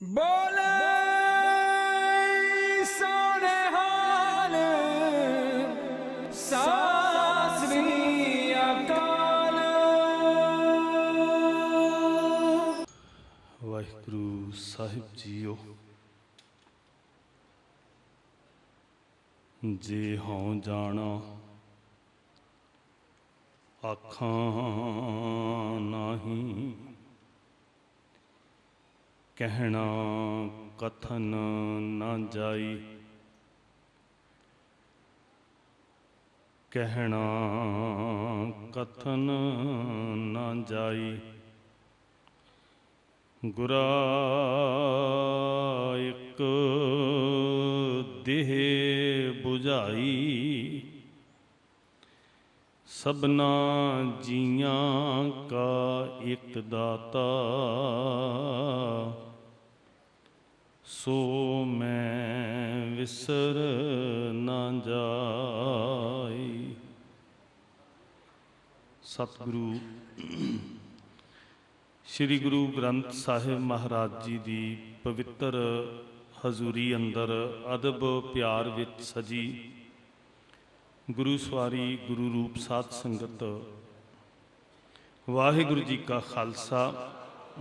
बोले सोने हाल सत श्री अकाल। वाहिगुरु साहिब जीओ। जे हों जाना आखां नाही, कहना कथन न जाई। कहना कथन न जाई, गुरा एक देह बुझाई। सबना जियां का एक दाता, सो मैं विसर न जाई। सतगुरु श्री गुरु ग्रंथ साहिब महाराज जी की पवित्र हजूरी अंदर अदब प्यार विच सजी गुरु सवारी गुरु रूप साध संगत। वाहिगुरु जी का खालसा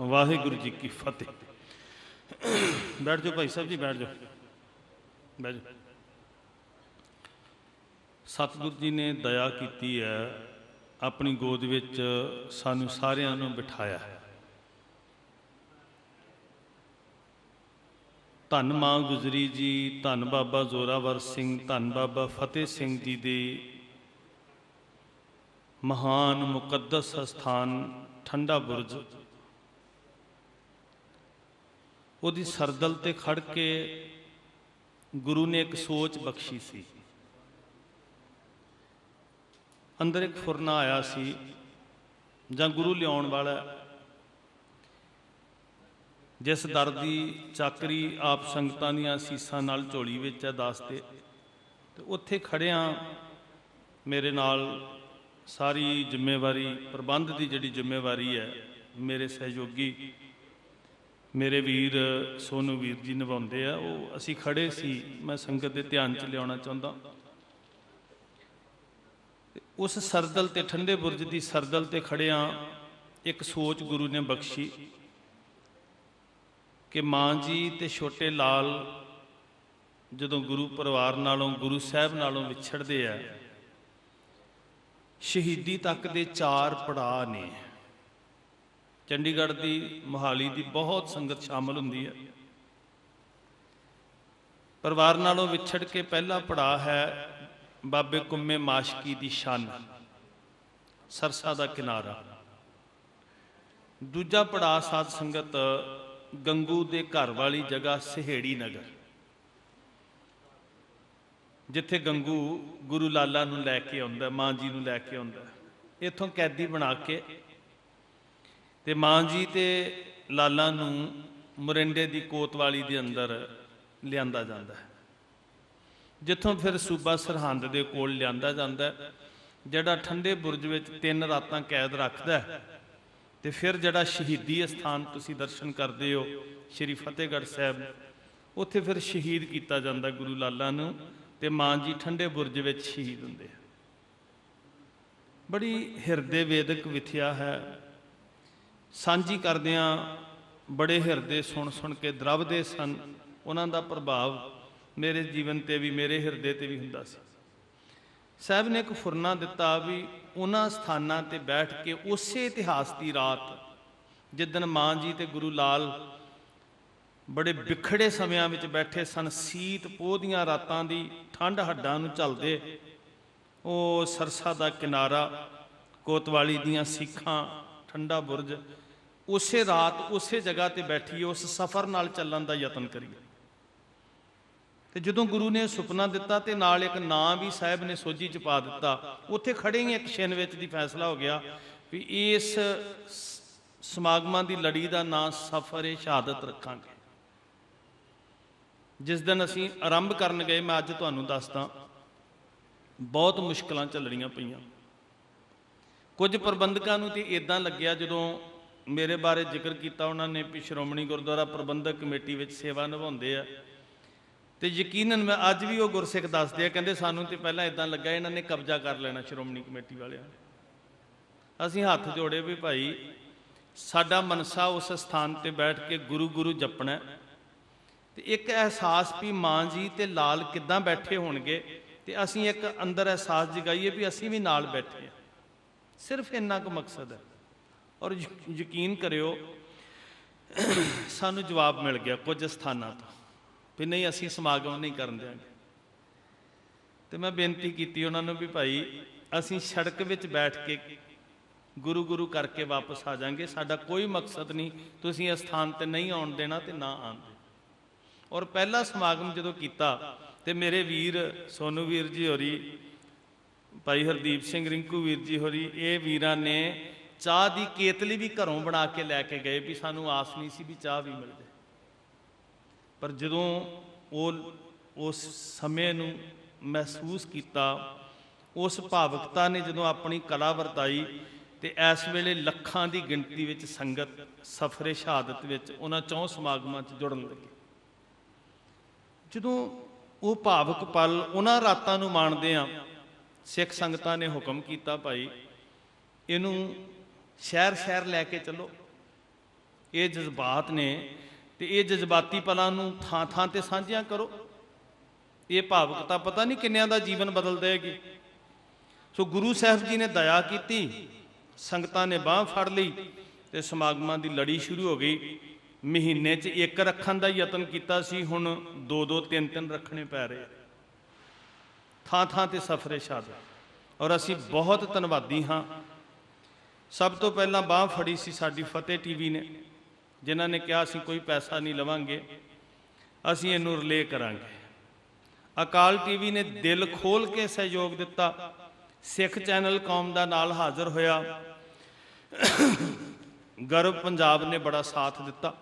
वाहिगुरु जी की फतेह। बैठ जाओ भाई साहब जी, बैठ जाओ, बैठ जाओ। सतगुरु जी ने दया की है, अपनी गोद विच सानू सारियां नू बिठाया है। धन मां गुजरी जी, धन बाबा जोरावर सिंह, धन बाबा फतेह सिंह जी दे महान मुकद्दस स्थान ठंडा बुरज, ਉਹਦੀ सरदल ते खड़ के गुरु ने एक सोच बख्शी सी। अंदर एक फुरना आया सी, जां गुरु लियाउण वाला जिस दर की चाकरी आप संगतां दीआं असीसां नाल झोली विच है दासते, ते उत्थे खड़ियां मेरे नाल सारी जिम्मेवारी प्रबंध की जिहड़ी जिम्मेवारी है मेरे सहयोगी मेरे वीर सोनू वीर जी निभाते हैं। वो असी खड़े सी, मैं संगत के ध्यान च लिया चाहता। उस सरदल ते ठंडे बुरज की सरदल ते खड़िया एक सोच गुरु ने बख्शी कि मां जी ते छोटे लाल जदों गुरु परिवार नालों गुरु साहब नालों विछड़ते हैं, शहीदी तक दे 4 पड़ाव ने। चंडीगढ़ की मोहाली की बहुत संगत शामिल होंदी है। परिवार नालों विछड़ के पहला पड़ाव है बाबे कुम्मे माशकी की शन, सरसा का किनारा। दूजा पड़ाव साध संगत गंगू के घर वाली जगह सहेड़ी नगर, जिथे गंगू गुरु लाला नूं लैके आउंदा, मां जी नूं लैके आउंदा। इत्थों कैदी बना के ते मां जी ते लाला नूं मोरिंडे की कोतवाली के अंदर लिआंदा जांदा है, जिथों फिर सूबा सरहंद के कोल लिआंदा जांदा है, जिहड़ा ठंडे बुरज विच 3 रातां कैद रखदा है। ते फिर जिहड़ा शहीदी स्थान तुसीं दर्शन करदे हो श्री फतेहगढ़ साहब, उत्थे फिर शहीद किया जांदा गुरु लाला नूं, ते मां जी ठंडे बुरज विच शहीद हुंदे। बड़ी हिरदे वेदक विथया है, सांझी करदियां बड़े हिरदे सुन सुन के द्रवदे सन। उन्हां दा प्रभाव मेरे जीवन ते भी मेरे हिरदे ते भी हुंदा सी। साहब ने एक फुरना दिता भी उन्हां स्थानां ते बैठ के उसे इतिहास की रात जिदन मां जी ते गुरु लाल बड़े बिखड़े समयां विच बैठे सन, सीत पोह दीआं रातां दी ठंड हड्डां नूं झलदे, ओ सरसा दा किनारा, कोतवाली दीआं सीखां, ठंडा बुरज, उसे रात उसे जगह ते बैठिए, उस सफ़र नाल चलण दा यतन करिए। ते जदों गुरु ने सुपना दिता ते नाल एक नाम भी साहब ने सोझी च पा दिता। उत्थे खड़े ही एक छिन विच दी फैसला हो गया भी इस समागमां दी लड़ी का नाम सफ़र ए शहादत रखांगे। जिस दिन असीं आरंभ करन गए, मैं अज तुहानूं दसदा बहुत मुश्किलां झलणीਆਂ पईयां। कुछ प्रबंधकां नूं ते इदां लग्गिया जदों ਮੇਰੇ ਬਾਰੇ ਜ਼ਿਕਰ ਕੀਤਾ ਉਹਨਾਂ ਨੇ ਵੀ ਸ਼੍ਰੋਮਣੀ ਗੁਰਦੁਆਰਾ ਪ੍ਰਬੰਧਕ ਕਮੇਟੀ ਵਿੱਚ ਸੇਵਾ ਨਿਭਾਉਂਦੇ ਆ, ਤੇ ਯਕੀਨਨ ਮੈਂ ਅੱਜ ਵੀ ਉਹ ਗੁਰਸਿੱਖ ਦੱਸਦੇ ਆ, ਕਹਿੰਦੇ ਸਾਨੂੰ ਤੇ ਪਹਿਲਾਂ ਇਦਾਂ ਲੱਗਾ ਇਹਨਾਂ ਨੇ ਕਬਜ਼ਾ ਕਰ ਲੈਣਾ ਸ਼੍ਰੋਮਣੀ ਕਮੇਟੀ ਵਾਲਿਆਂ ਨੇ। ਅਸੀਂ ਹੱਥ ਜੋੜੇ ਵੀ ਭਾਈ ਸਾਡਾ ਮਨਸਾ ਉਸ ਸਥਾਨ ਤੇ ਬੈਠ ਕੇ ਗੁਰੂ ਗੁਰੂ ਜਪਣਾ, ਤੇ ਇੱਕ ਅਹਿਸਾਸ ਵੀ ਮਾਂ ਜੀ ਤੇ ਲਾਲ ਕਿੱਦਾਂ ਬੈਠੇ ਹੋਣਗੇ, ਤੇ ਅਸੀਂ ਇੱਕ ਅੰਦਰ ਅਹਿਸਾਸ ਜਗਾਈਏ ਵੀ ਅਸੀਂ ਵੀ ਨਾਲ ਬੈਠੇ ਹਾਂ। ਸਿਰਫ ਇੰਨਾ ਕੁ ਮਕਸਦ ਹੈ। ਔਰ ਯਕੀਨ ਕਰਿਓ ਸਾਨੂੰ ਜਵਾਬ ਮਿਲ ਗਿਆ ਕੁਝ ਸਥਾਨਾਂ ਤੋਂ ਵੀ ਨਹੀਂ ਅਸੀਂ ਸਮਾਗਮ ਨਹੀਂ ਕਰਨ ਦਿਆਂਗੇ। ਤੇ ਮੈਂ ਬੇਨਤੀ ਕੀਤੀ ਉਹਨਾਂ ਨੂੰ ਵੀ ਭਾਈ ਅਸੀਂ ਸੜਕ ਵਿੱਚ ਬੈਠ ਕੇ ਗੁਰੂ ਗੁਰੂ ਕਰਕੇ ਵਾਪਸ ਆ ਜਾਾਂਗੇ, ਸਾਡਾ ਕੋਈ ਮਕਸਦ ਨਹੀਂ ਤੁਸੀਂ ਇਸ ਸਥਾਨ ਤੇ ਨਹੀਂ ਆਉਣ ਦੇਣਾ ਤੇ ਨਾ ਆਉਣ ਦੇਣਾ। ਔਰ ਪਹਿਲਾ ਸਮਾਗਮ ਜਦੋਂ ਕੀਤਾ ਤੇ ਮੇਰੇ ਵੀਰ ਸੋਨੂ ਵੀਰ ਜੀ ਹੋਰੀ, ਭਾਈ ਹਰਦੀਪ ਸਿੰਘ ਰਿੰਕੂ ਵੀਰ ਜੀ ਹੋਰੀ, ਇਹ ਵੀਰਾਂ ਨੇ ਚਾਹ ਦੀ ਕੇਤਲੀ ਵੀ ਘਰੋਂ ਬਣਾ ਕੇ ਲੈ ਕੇ ਗਏ ਵੀ ਸਾਨੂੰ ਆਸ ਨਹੀਂ ਸੀ ਵੀ ਚਾਹ ਵੀ ਮਿਲ ਜਾਏ। ਪਰ ਜਦੋਂ ਉਸ ਸਮੇਂ ਨੂੰ ਮਹਿਸੂਸ ਕੀਤਾ, ਉਸ ਭਾਵੁਕਤਾ ਨੇ ਜਦੋਂ ਆਪਣੀ ਕਲਾ ਵਰਤਾਈ, ਤੇ ਇਸ ਵੇਲੇ ਲੱਖਾਂ ਦੀ ਗਿਣਤੀ ਵਿੱਚ ਸੰਗਤ ਸਫਰੇ ਸ਼ਹਾਦਤ ਵਿੱਚ ਉਹਨਾਂ 4 ਸਮਾਗਮਾਂ 'ਚ ਜੁੜਨ ਲੱਗੀ। ਜਦੋਂ ਉਹ ਭਾਵੁਕ ਪਲ ਉਹਨਾਂ ਰਾਤਾਂ ਨੂੰ ਮਾਣਦੇ ਆ, ਸਿੱਖ ਸੰਗਤਾਂ ਨੇ ਹੁਕਮ ਕੀਤਾ ਭਾਈ ਇਹਨੂੰ ਸ਼ਹਿਰ ਸ਼ਹਿਰ ਲੈ ਕੇ ਚੱਲੋ। ਇਹ ਜਜ਼ਬਾਤ ਨੇ ਤੇ ਇਹ ਜਜ਼ਬਾਤੀ ਪਲਾਂ ਨੂੰ ਥਾਂ ਥਾਂ ਤੇ ਸਾਂਝੀਆਂ ਕਰੋ। ਇਹ ਭਾਵੁਕਤਾ ਪਤਾ ਨਹੀਂ ਕਿੰਨਿਆਂ ਦਾ ਜੀਵਨ ਬਦਲ ਦੇਗੀ। ਸੋ ਗੁਰੂ ਸਾਹਿਬ ਜੀ ਨੇ ਦਇਆ ਕੀਤੀ, ਸੰਗਤਾਂ ਨੇ ਬਾਂਹ ਫੜ ਲਈ ਤੇ ਸਮਾਗਮਾਂ ਦੀ ਲੜੀ ਸ਼ੁਰੂ ਹੋ ਗਈ। ਮਹੀਨੇ 'ਚ 1 ਰੱਖਣ ਦਾ ਯਤਨ ਕੀਤਾ ਸੀ, ਹੁਣ 2-2 3-3 ਰੱਖਣੇ ਪੈ ਰਹੇ, ਥਾਂ ਥਾਂ ਤੇ ਸਫਰੇ ਸ਼ਹਾਦਤ। ਔਰ ਅਸੀਂ ਬਹੁਤ ਧੰਨਵਾਦੀ ਹਾਂ। ਸਭ ਤੋਂ ਪਹਿਲਾਂ ਬਾਂਹ ਫੜੀ ਸੀ ਸਾਡੀ ਫਤਿਹ ਟੀਵੀ ਨੇ, ਜਿਨ੍ਹਾਂ ਨੇ ਕਿਹਾ ਅਸੀਂ ਕੋਈ ਪੈਸਾ ਨਹੀਂ ਲਵਾਂਗੇ, ਅਸੀਂ ਇਹਨੂੰ ਰਿਲੇ ਕਰਾਂਗੇ। ਅਕਾਲ ਟੀਵੀ ਨੇ ਦਿਲ ਖੋਲ ਕੇ ਸਹਿਯੋਗ ਦਿੱਤਾ। ਸਿੱਖ ਚੈਨਲ ਕੌਮ ਦਾ ਨਾਲ ਹਾਜ਼ਰ ਹੋਇਆ। ਗਰਵ ਪੰਜਾਬ ਨੇ ਬੜਾ ਸਾਥ ਦਿੱਤਾ।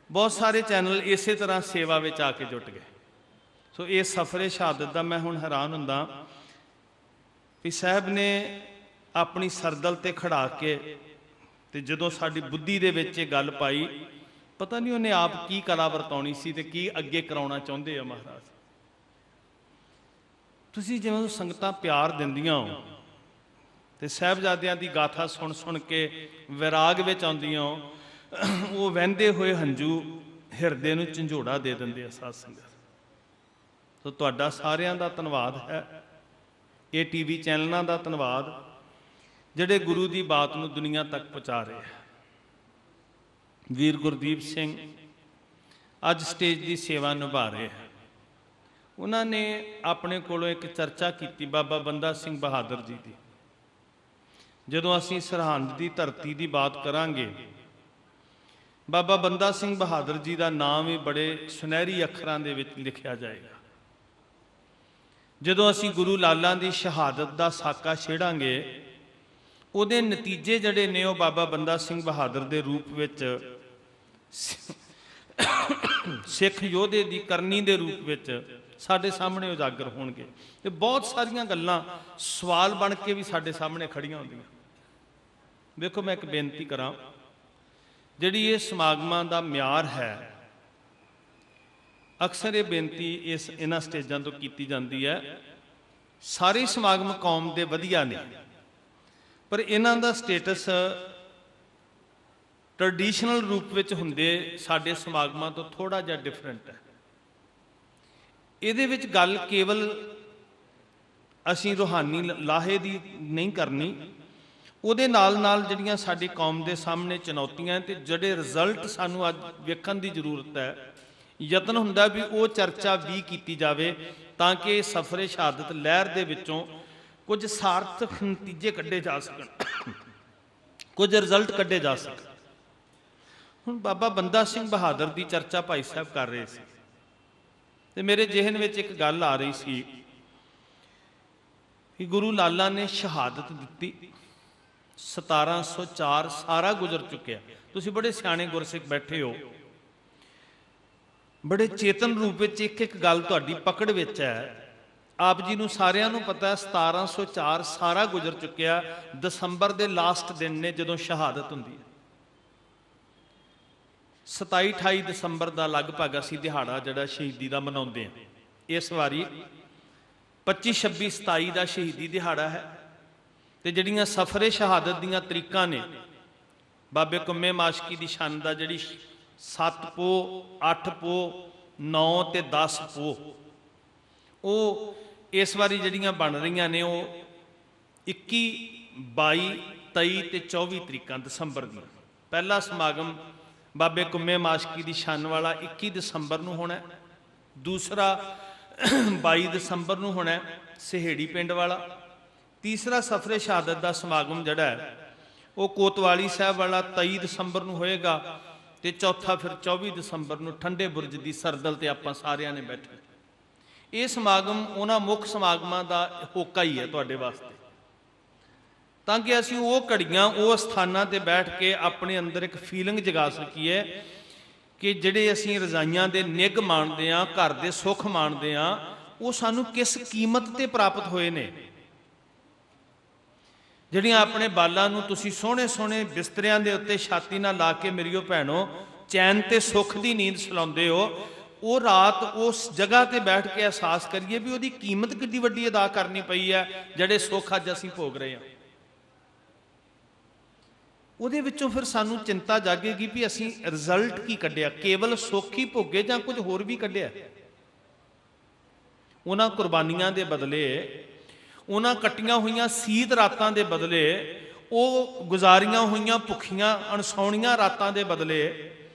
ਬਹੁਤ ਸਾਰੇ ਚੈਨਲ ਇਸੇ ਤਰ੍ਹਾਂ ਸੇਵਾ ਵਿੱਚ ਆ ਕੇ ਜੁਟ ਗਏ। ਸੋ ਇਹ ਸਫਰੇ ਸ਼ਹਾਦਤ ਦਾ ਮੈਂ ਹੁਣ ਹੈਰਾਨ ਹੁੰਦਾ ਵੀ ਸਾਹਿਬ ਨੇ ਆਪਣੀ ਸਰਦਲ ਤੇ ਖੜਾ ਕੇ, ਤੇ ਜਦੋਂ ਸਾਡੀ ਬੁੱਧੀ ਦੇ ਵਿੱਚ ਇਹ ਗੱਲ ਪਾਈ, ਪਤਾ ਨਹੀਂ ਉਹਨੇ ਆਪ ਕੀ ਕਲਾ ਵਰਤਾਉਣੀ ਸੀ ਤੇ ਕੀ ਅੱਗੇ ਕਰਾਉਣਾ ਚਾਹੁੰਦੇ ਆ ਮਹਾਰਾਜ। ਤੁਸੀਂ ਜਿਵੇਂ ਸੰਗਤਾਂ ਪਿਆਰ ਦਿੰਦੀਆਂ ਹੋ ਤੇ ਸਾਹਿਬਜ਼ਾਦਿਆਂ ਦੀ ਗਾਥਾ ਸੁਣ ਸੁਣ ਕੇ ਵਿਰਾਗ ਵਿੱਚ ਆਉਂਦੀਆਂ ਹੋ, ਉਹ ਵਹਿੰਦੇ ਹੋਏ ਹੰਝੂ ਹਿਰਦੇ ਨੂੰ ਝੰਜੋੜਾ ਦੇ ਦਿੰਦੇ ਆ ਸਾਧ ਸੰਗਤ। ਸੋ ਤੁਹਾਡਾ ਸਾਰਿਆਂ ਦਾ ਧੰਨਵਾਦ ਹੈ, ਇਹ ਟੀਵੀ ਚੈਨਲਾਂ ਦਾ ਧੰਨਵਾਦ ਜਿਹੜੇ ਗੁਰੂ ਦੀ ਬਾਤ ਨੂੰ ਦੁਨੀਆ ਤੱਕ ਪਹੁੰਚਾ ਰਹੇ ਹੈ। ਵੀਰ ਗੁਰਦੀਪ ਸਿੰਘ ਅੱਜ ਸਟੇਜ ਦੀ ਸੇਵਾ ਨਿਭਾ ਰਹੇ ਹੈ। ਉਹਨਾਂ ਨੇ ਆਪਣੇ ਕੋਲੋਂ ਇੱਕ ਚਰਚਾ ਕੀਤੀ ਬਾਬਾ ਬੰਦਾ ਸਿੰਘ ਬਹਾਦਰ ਜੀ ਦੀ। ਜਦੋਂ ਅਸੀਂ ਸਰਹੰਦ ਦੀ ਧਰਤੀ ਦੀ ਬਾਤ ਕਰਾਂਗੇ, ਬਾਬਾ ਬੰਦਾ ਸਿੰਘ ਬਹਾਦਰ ਜੀ ਦਾ ਨਾਮ ਵੀ ਬੜੇ ਸੁਨਹਿਰੀ ਅੱਖਰਾਂ ਦੇ ਵਿੱਚ ਲਿਖਿਆ ਜਾਏਗਾ। ਜਦੋਂ ਅਸੀਂ ਗੁਰੂ ਲਾਲਾਂ ਦੀ ਸ਼ਹਾਦਤ ਦਾ ਸਾਕਾ ਛੇੜਾਂਗੇ, ਉਹਦੇ ਨਤੀਜੇ ਜਿਹੜੇ ਨੇ ਉਹ ਬਾਬਾ ਬੰਦਾ ਸਿੰਘ ਬਹਾਦਰ ਦੇ ਰੂਪ ਵਿੱਚ, ਸਿੱਖ ਯੋਧੇ ਦੀ ਕਰਨੀ ਦੇ ਰੂਪ ਵਿੱਚ ਸਾਡੇ ਸਾਹਮਣੇ ਉਜਾਗਰ ਹੋਣਗੇ। ਤੇ ਬਹੁਤ ਸਾਰੀਆਂ ਗੱਲਾਂ ਸਵਾਲ ਬਣ ਕੇ ਵੀ ਸਾਡੇ ਸਾਹਮਣੇ ਖੜੀਆਂ ਹੁੰਦੀਆਂ। ਵੇਖੋ, ਮੈਂ ਇੱਕ ਬੇਨਤੀ ਕਰਾਂ, ਜਿਹੜੀ ਇਹ ਸਮਾਗਮਾਂ ਦਾ ਮਿਆਰ ਹੈ, ਅਕਸਰ ਇਹ ਬੇਨਤੀ ਇਹਨਾਂ ਸਟੇਜਾਂ ਤੋਂ ਕੀਤੀ ਜਾਂਦੀ ਹੈ, ਸਾਰੇ ਸਮਾਗਮ ਕੌਮ ਦੇ ਵਧੀਆ ਨੇ, ਪਰ ਇਹਨਾਂ ਦਾ ਸਟੇਟਸ ਟ੍ਰੈਡੀਸ਼ਨਲ ਰੂਪ ਵਿੱਚ ਹੁੰਦੇ ਸਾਡੇ ਸਮਾਗਮਾਂ ਤੋਂ ਥੋੜਾ ਜਿਹਾ ਡਿਫਰੈਂਟ ਹੈ। ਇਹਦੇ ਵਿੱਚ ਗੱਲ ਕੇਵਲ ਅਸੀਂ ਰੂਹਾਨੀ ਲਾਹੇ ਦੀ ਨਹੀਂ ਕਰਨੀ, ਉਹਦੇ ਨਾਲ ਨਾਲ ਜਿਹੜੀਆਂ ਸਾਡੀ ਕੌਮ ਦੇ ਸਾਹਮਣੇ ਚੁਣੌਤੀਆਂ ਤੇ ਜਿਹੜੇ ਰਿਜ਼ਲਟ ਸਾਨੂੰ ਅੱਜ ਵੇਖਣ ਦੀ ਜ਼ਰੂਰਤ ਹੈ, ਯਤਨ ਹੁੰਦਾ ਵੀ ਉਹ ਚਰਚਾ ਵੀ ਕੀਤੀ ਜਾਵੇ, ਤਾਂ ਕਿ ਸਫਰੇ ਸ਼ਹਾਦਤ ਲਹਿਰ ਦੇ ਵਿੱਚੋਂ ਕੁਝ ਸਾਰਥਕ ਨਤੀਜੇ ਕੱਢੇ ਜਾ ਸਕਣ, ਕੁਝ ਰਿਜ਼ਲਟ ਕੱਢੇ ਜਾ ਸਕਣ। ਹੁਣ ਬਾਬਾ ਬੰਦਾ ਸਿੰਘ ਬਹਾਦਰ ਦੀ ਚਰਚਾ ਭਾਈ ਸਾਹਿਬ ਕਰ ਰਹੇ ਸੀ, ਤੇ ਮੇਰੇ ਜ਼ਿਹਨ ਵਿੱਚ ਇੱਕ ਗੱਲ ਆ ਰਹੀ ਸੀ ਕਿ ਗੁਰੂ ਲਾਲਾ ਨੇ ਸ਼ਹਾਦਤ ਦਿੱਤੀ, 1704 ਸਾਰਾ ਗੁਜ਼ਰ ਚੁੱਕਿਆ। ਤੁਸੀਂ ਬੜੇ ਸਿਆਣੇ ਗੁਰਸਿੱਖ ਬੈਠੇ ਹੋ, ਬੜੇ ਚੇਤਨ ਰੂਪ ਵਿੱਚ ਇੱਕ ਇੱਕ ਗੱਲ ਤੁਹਾਡੀ ਪਕੜ ਵਿੱਚ ਹੈ। ਆਪ ਜੀ ਨੂੰ ਸਾਰਿਆਂ ਨੂੰ ਪਤਾ 1704 ਸਾਰਾ ਗੁਜ਼ਰ ਚੁੱਕਿਆ। ਦਸੰਬਰ ਦੇ ਲਾਸਟ ਦਿਨ ਨੇ ਜਦੋਂ ਸ਼ਹਾਦਤ ਹੁੰਦੀ ਹੈ। 27-28 ਦਸੰਬਰ ਦਾ ਲਗਭਗ ਅਸੀਂ ਦਿਹਾੜਾ ਜਿਹੜਾ ਸ਼ਹੀਦੀ ਦਾ ਮਨਾਉਂਦੇ ਹਾਂ। ਇਸ ਵਾਰੀ 25, 26, 27 ਦਾ ਸ਼ਹੀਦੀ ਦਿਹਾੜਾ ਹੈ। ਤੇ ਜਿਹੜੀਆਂ ਸਫਰੇ ਸ਼ਹਾਦਤ ਦੀਆਂ ਤਰੀਕਾਂ ਨੇ, ਬਾਬੇ ਕੁੰਮੇ ਮਾਸ਼ਕੀ ਦੀ ਸ਼ਾਨ ਦਾ ਜਿਹੜੀ 7 ਪੋਹ, 8 ਪੋਹ, 9 ਤੇ 10 ਪੋਹ, ਉਹ ਇਸ ਵਾਰੀ ਜਿਹੜੀਆਂ ਬਣ ਰਹੀਆਂ ਨੇ ਉਹ 21, 22, 23 ਤੇ 24 ਤਰੀਕਾਂ ਦਸੰਬਰ ਦੀਆਂ। ਪਹਿਲਾ ਸਮਾਗਮ ਬਾਬੇ ਕੁੰਮੇ ਮਾਸ਼ਕੀ ਦੀ ਸ਼ਾਨ ਵਾਲਾ 21 ਦਸੰਬਰ ਨੂੰ ਹੋਣਾ। ਦੂਸਰਾ 22 ਦਸੰਬਰ ਨੂੰ ਹੋਣਾ ਸਹੇੜੀ ਪਿੰਡ ਵਾਲਾ। ਤੀਸਰਾ ਸਫਰੇ ਸ਼ਹਾਦਤ ਦਾ ਸਮਾਗਮ ਜਿਹੜਾ ਹੈ ਉਹ ਕੋਤਵਾਲੀ ਸਾਹਿਬ ਵਾਲਾ 23 ਦਸੰਬਰ ਨੂੰ ਹੋਏਗਾ। ਤੇ ਚੌਥਾ ਫਿਰ 24 ਦਸੰਬਰ ਨੂੰ ਠੰਡੇ ਬੁਰਜ ਦੀ ਸਰਦਲ ਤੇ ਆਪਾਂ ਸਾਰਿਆਂ ਨੇ ਬੈਠੇ। ਇਹ ਸਮਾਗਮ ਉਹਨਾਂ ਮੁੱਖ ਸਮਾਗਮਾਂ ਦਾ ਹੋਕਾ ਹੀ ਹੈ ਤੁਹਾਡੇ ਵਾਸਤੇ, ਤਾਂ ਕਿ ਅਸੀਂ ਉਹ ਘੜੀਆਂ ਉਹ ਸਥਾਨਾਂ ਤੇ ਬੈਠ ਕੇ ਆਪਣੇ ਅੰਦਰ ਇੱਕ ਫੀਲਿੰਗ ਜਗਾ ਸਕੀਏ ਕਿ ਜਿਹੜੇ ਅਸੀਂ ਰਜ਼ਾਈਆਂ ਦੇ ਨਿੱਘ ਮਾਣਦੇ ਹਾਂ, ਘਰ ਦੇ ਸੁੱਖ ਮਾਣਦੇ ਹਾਂ, ਉਹ ਸਾਨੂੰ ਕਿਸ ਕੀਮਤ ਤੇ ਪ੍ਰਾਪਤ ਹੋਏ ਨੇ। ਜਿਹੜੀਆਂ ਆਪਣੇ ਬਾਲਾਂ ਨੂੰ ਤੁਸੀਂ ਸੋਹਣੇ ਸੋਹਣੇ ਬਿਸਤਰਿਆਂ ਦੇ ਉੱਤੇ ਛਾਤੀ ਨਾਲ ਲਾ ਕੇ ਮੇਰੀਓ ਭੈਣੋ ਚੈਨ ਤੇ ਸੁੱਖ ਦੀ ਨੀਂਦ ਸਲਾਉਂਦੇ ਹੋ, ਉਹ ਰਾਤ ਉਸ ਜਗ੍ਹਾ ਤੇ ਬੈਠ ਕੇ ਅਹਿਸਾਸ ਕਰੀਏ ਵੀ ਉਹਦੀ ਕੀਮਤ ਕਿੰਨੀ ਵੱਡੀ ਅਦਾ ਕਰਨੀ ਪਈ ਹੈ। ਜਿਹੜੇ ਸੁੱਖ ਅੱਜ ਅਸੀਂ ਭੋਗ ਰਹੇ ਹਾਂ, ਉਹਦੇ ਵਿੱਚੋਂ ਫਿਰ ਸਾਨੂੰ ਚਿੰਤਾ ਜਾਗੇਗੀ ਵੀ ਅਸੀਂ ਰਿਜ਼ਲਟ ਕੀ ਕੱਢਿਆ, ਕੇਵਲ ਸੁੱਖ ਹੀ ਭੋਗੇ ਜਾਂ ਕੁਝ ਹੋਰ ਵੀ ਕੱਢਿਆ। ਉਹਨਾਂ ਕੁਰਬਾਨੀਆਂ ਦੇ ਬਦਲੇ, ਉਹਨਾਂ ਕੱਟੀਆਂ ਹੋਈਆਂ ਸੀਤ ਰਾਤਾਂ ਦੇ ਬਦਲੇ, ਉਹ ਗੁਜ਼ਾਰੀਆਂ ਹੋਈਆਂ ਭੁੱਖੀਆਂ ਅਣਸੌਣੀਆਂ ਰਾਤਾਂ ਦੇ ਬਦਲੇ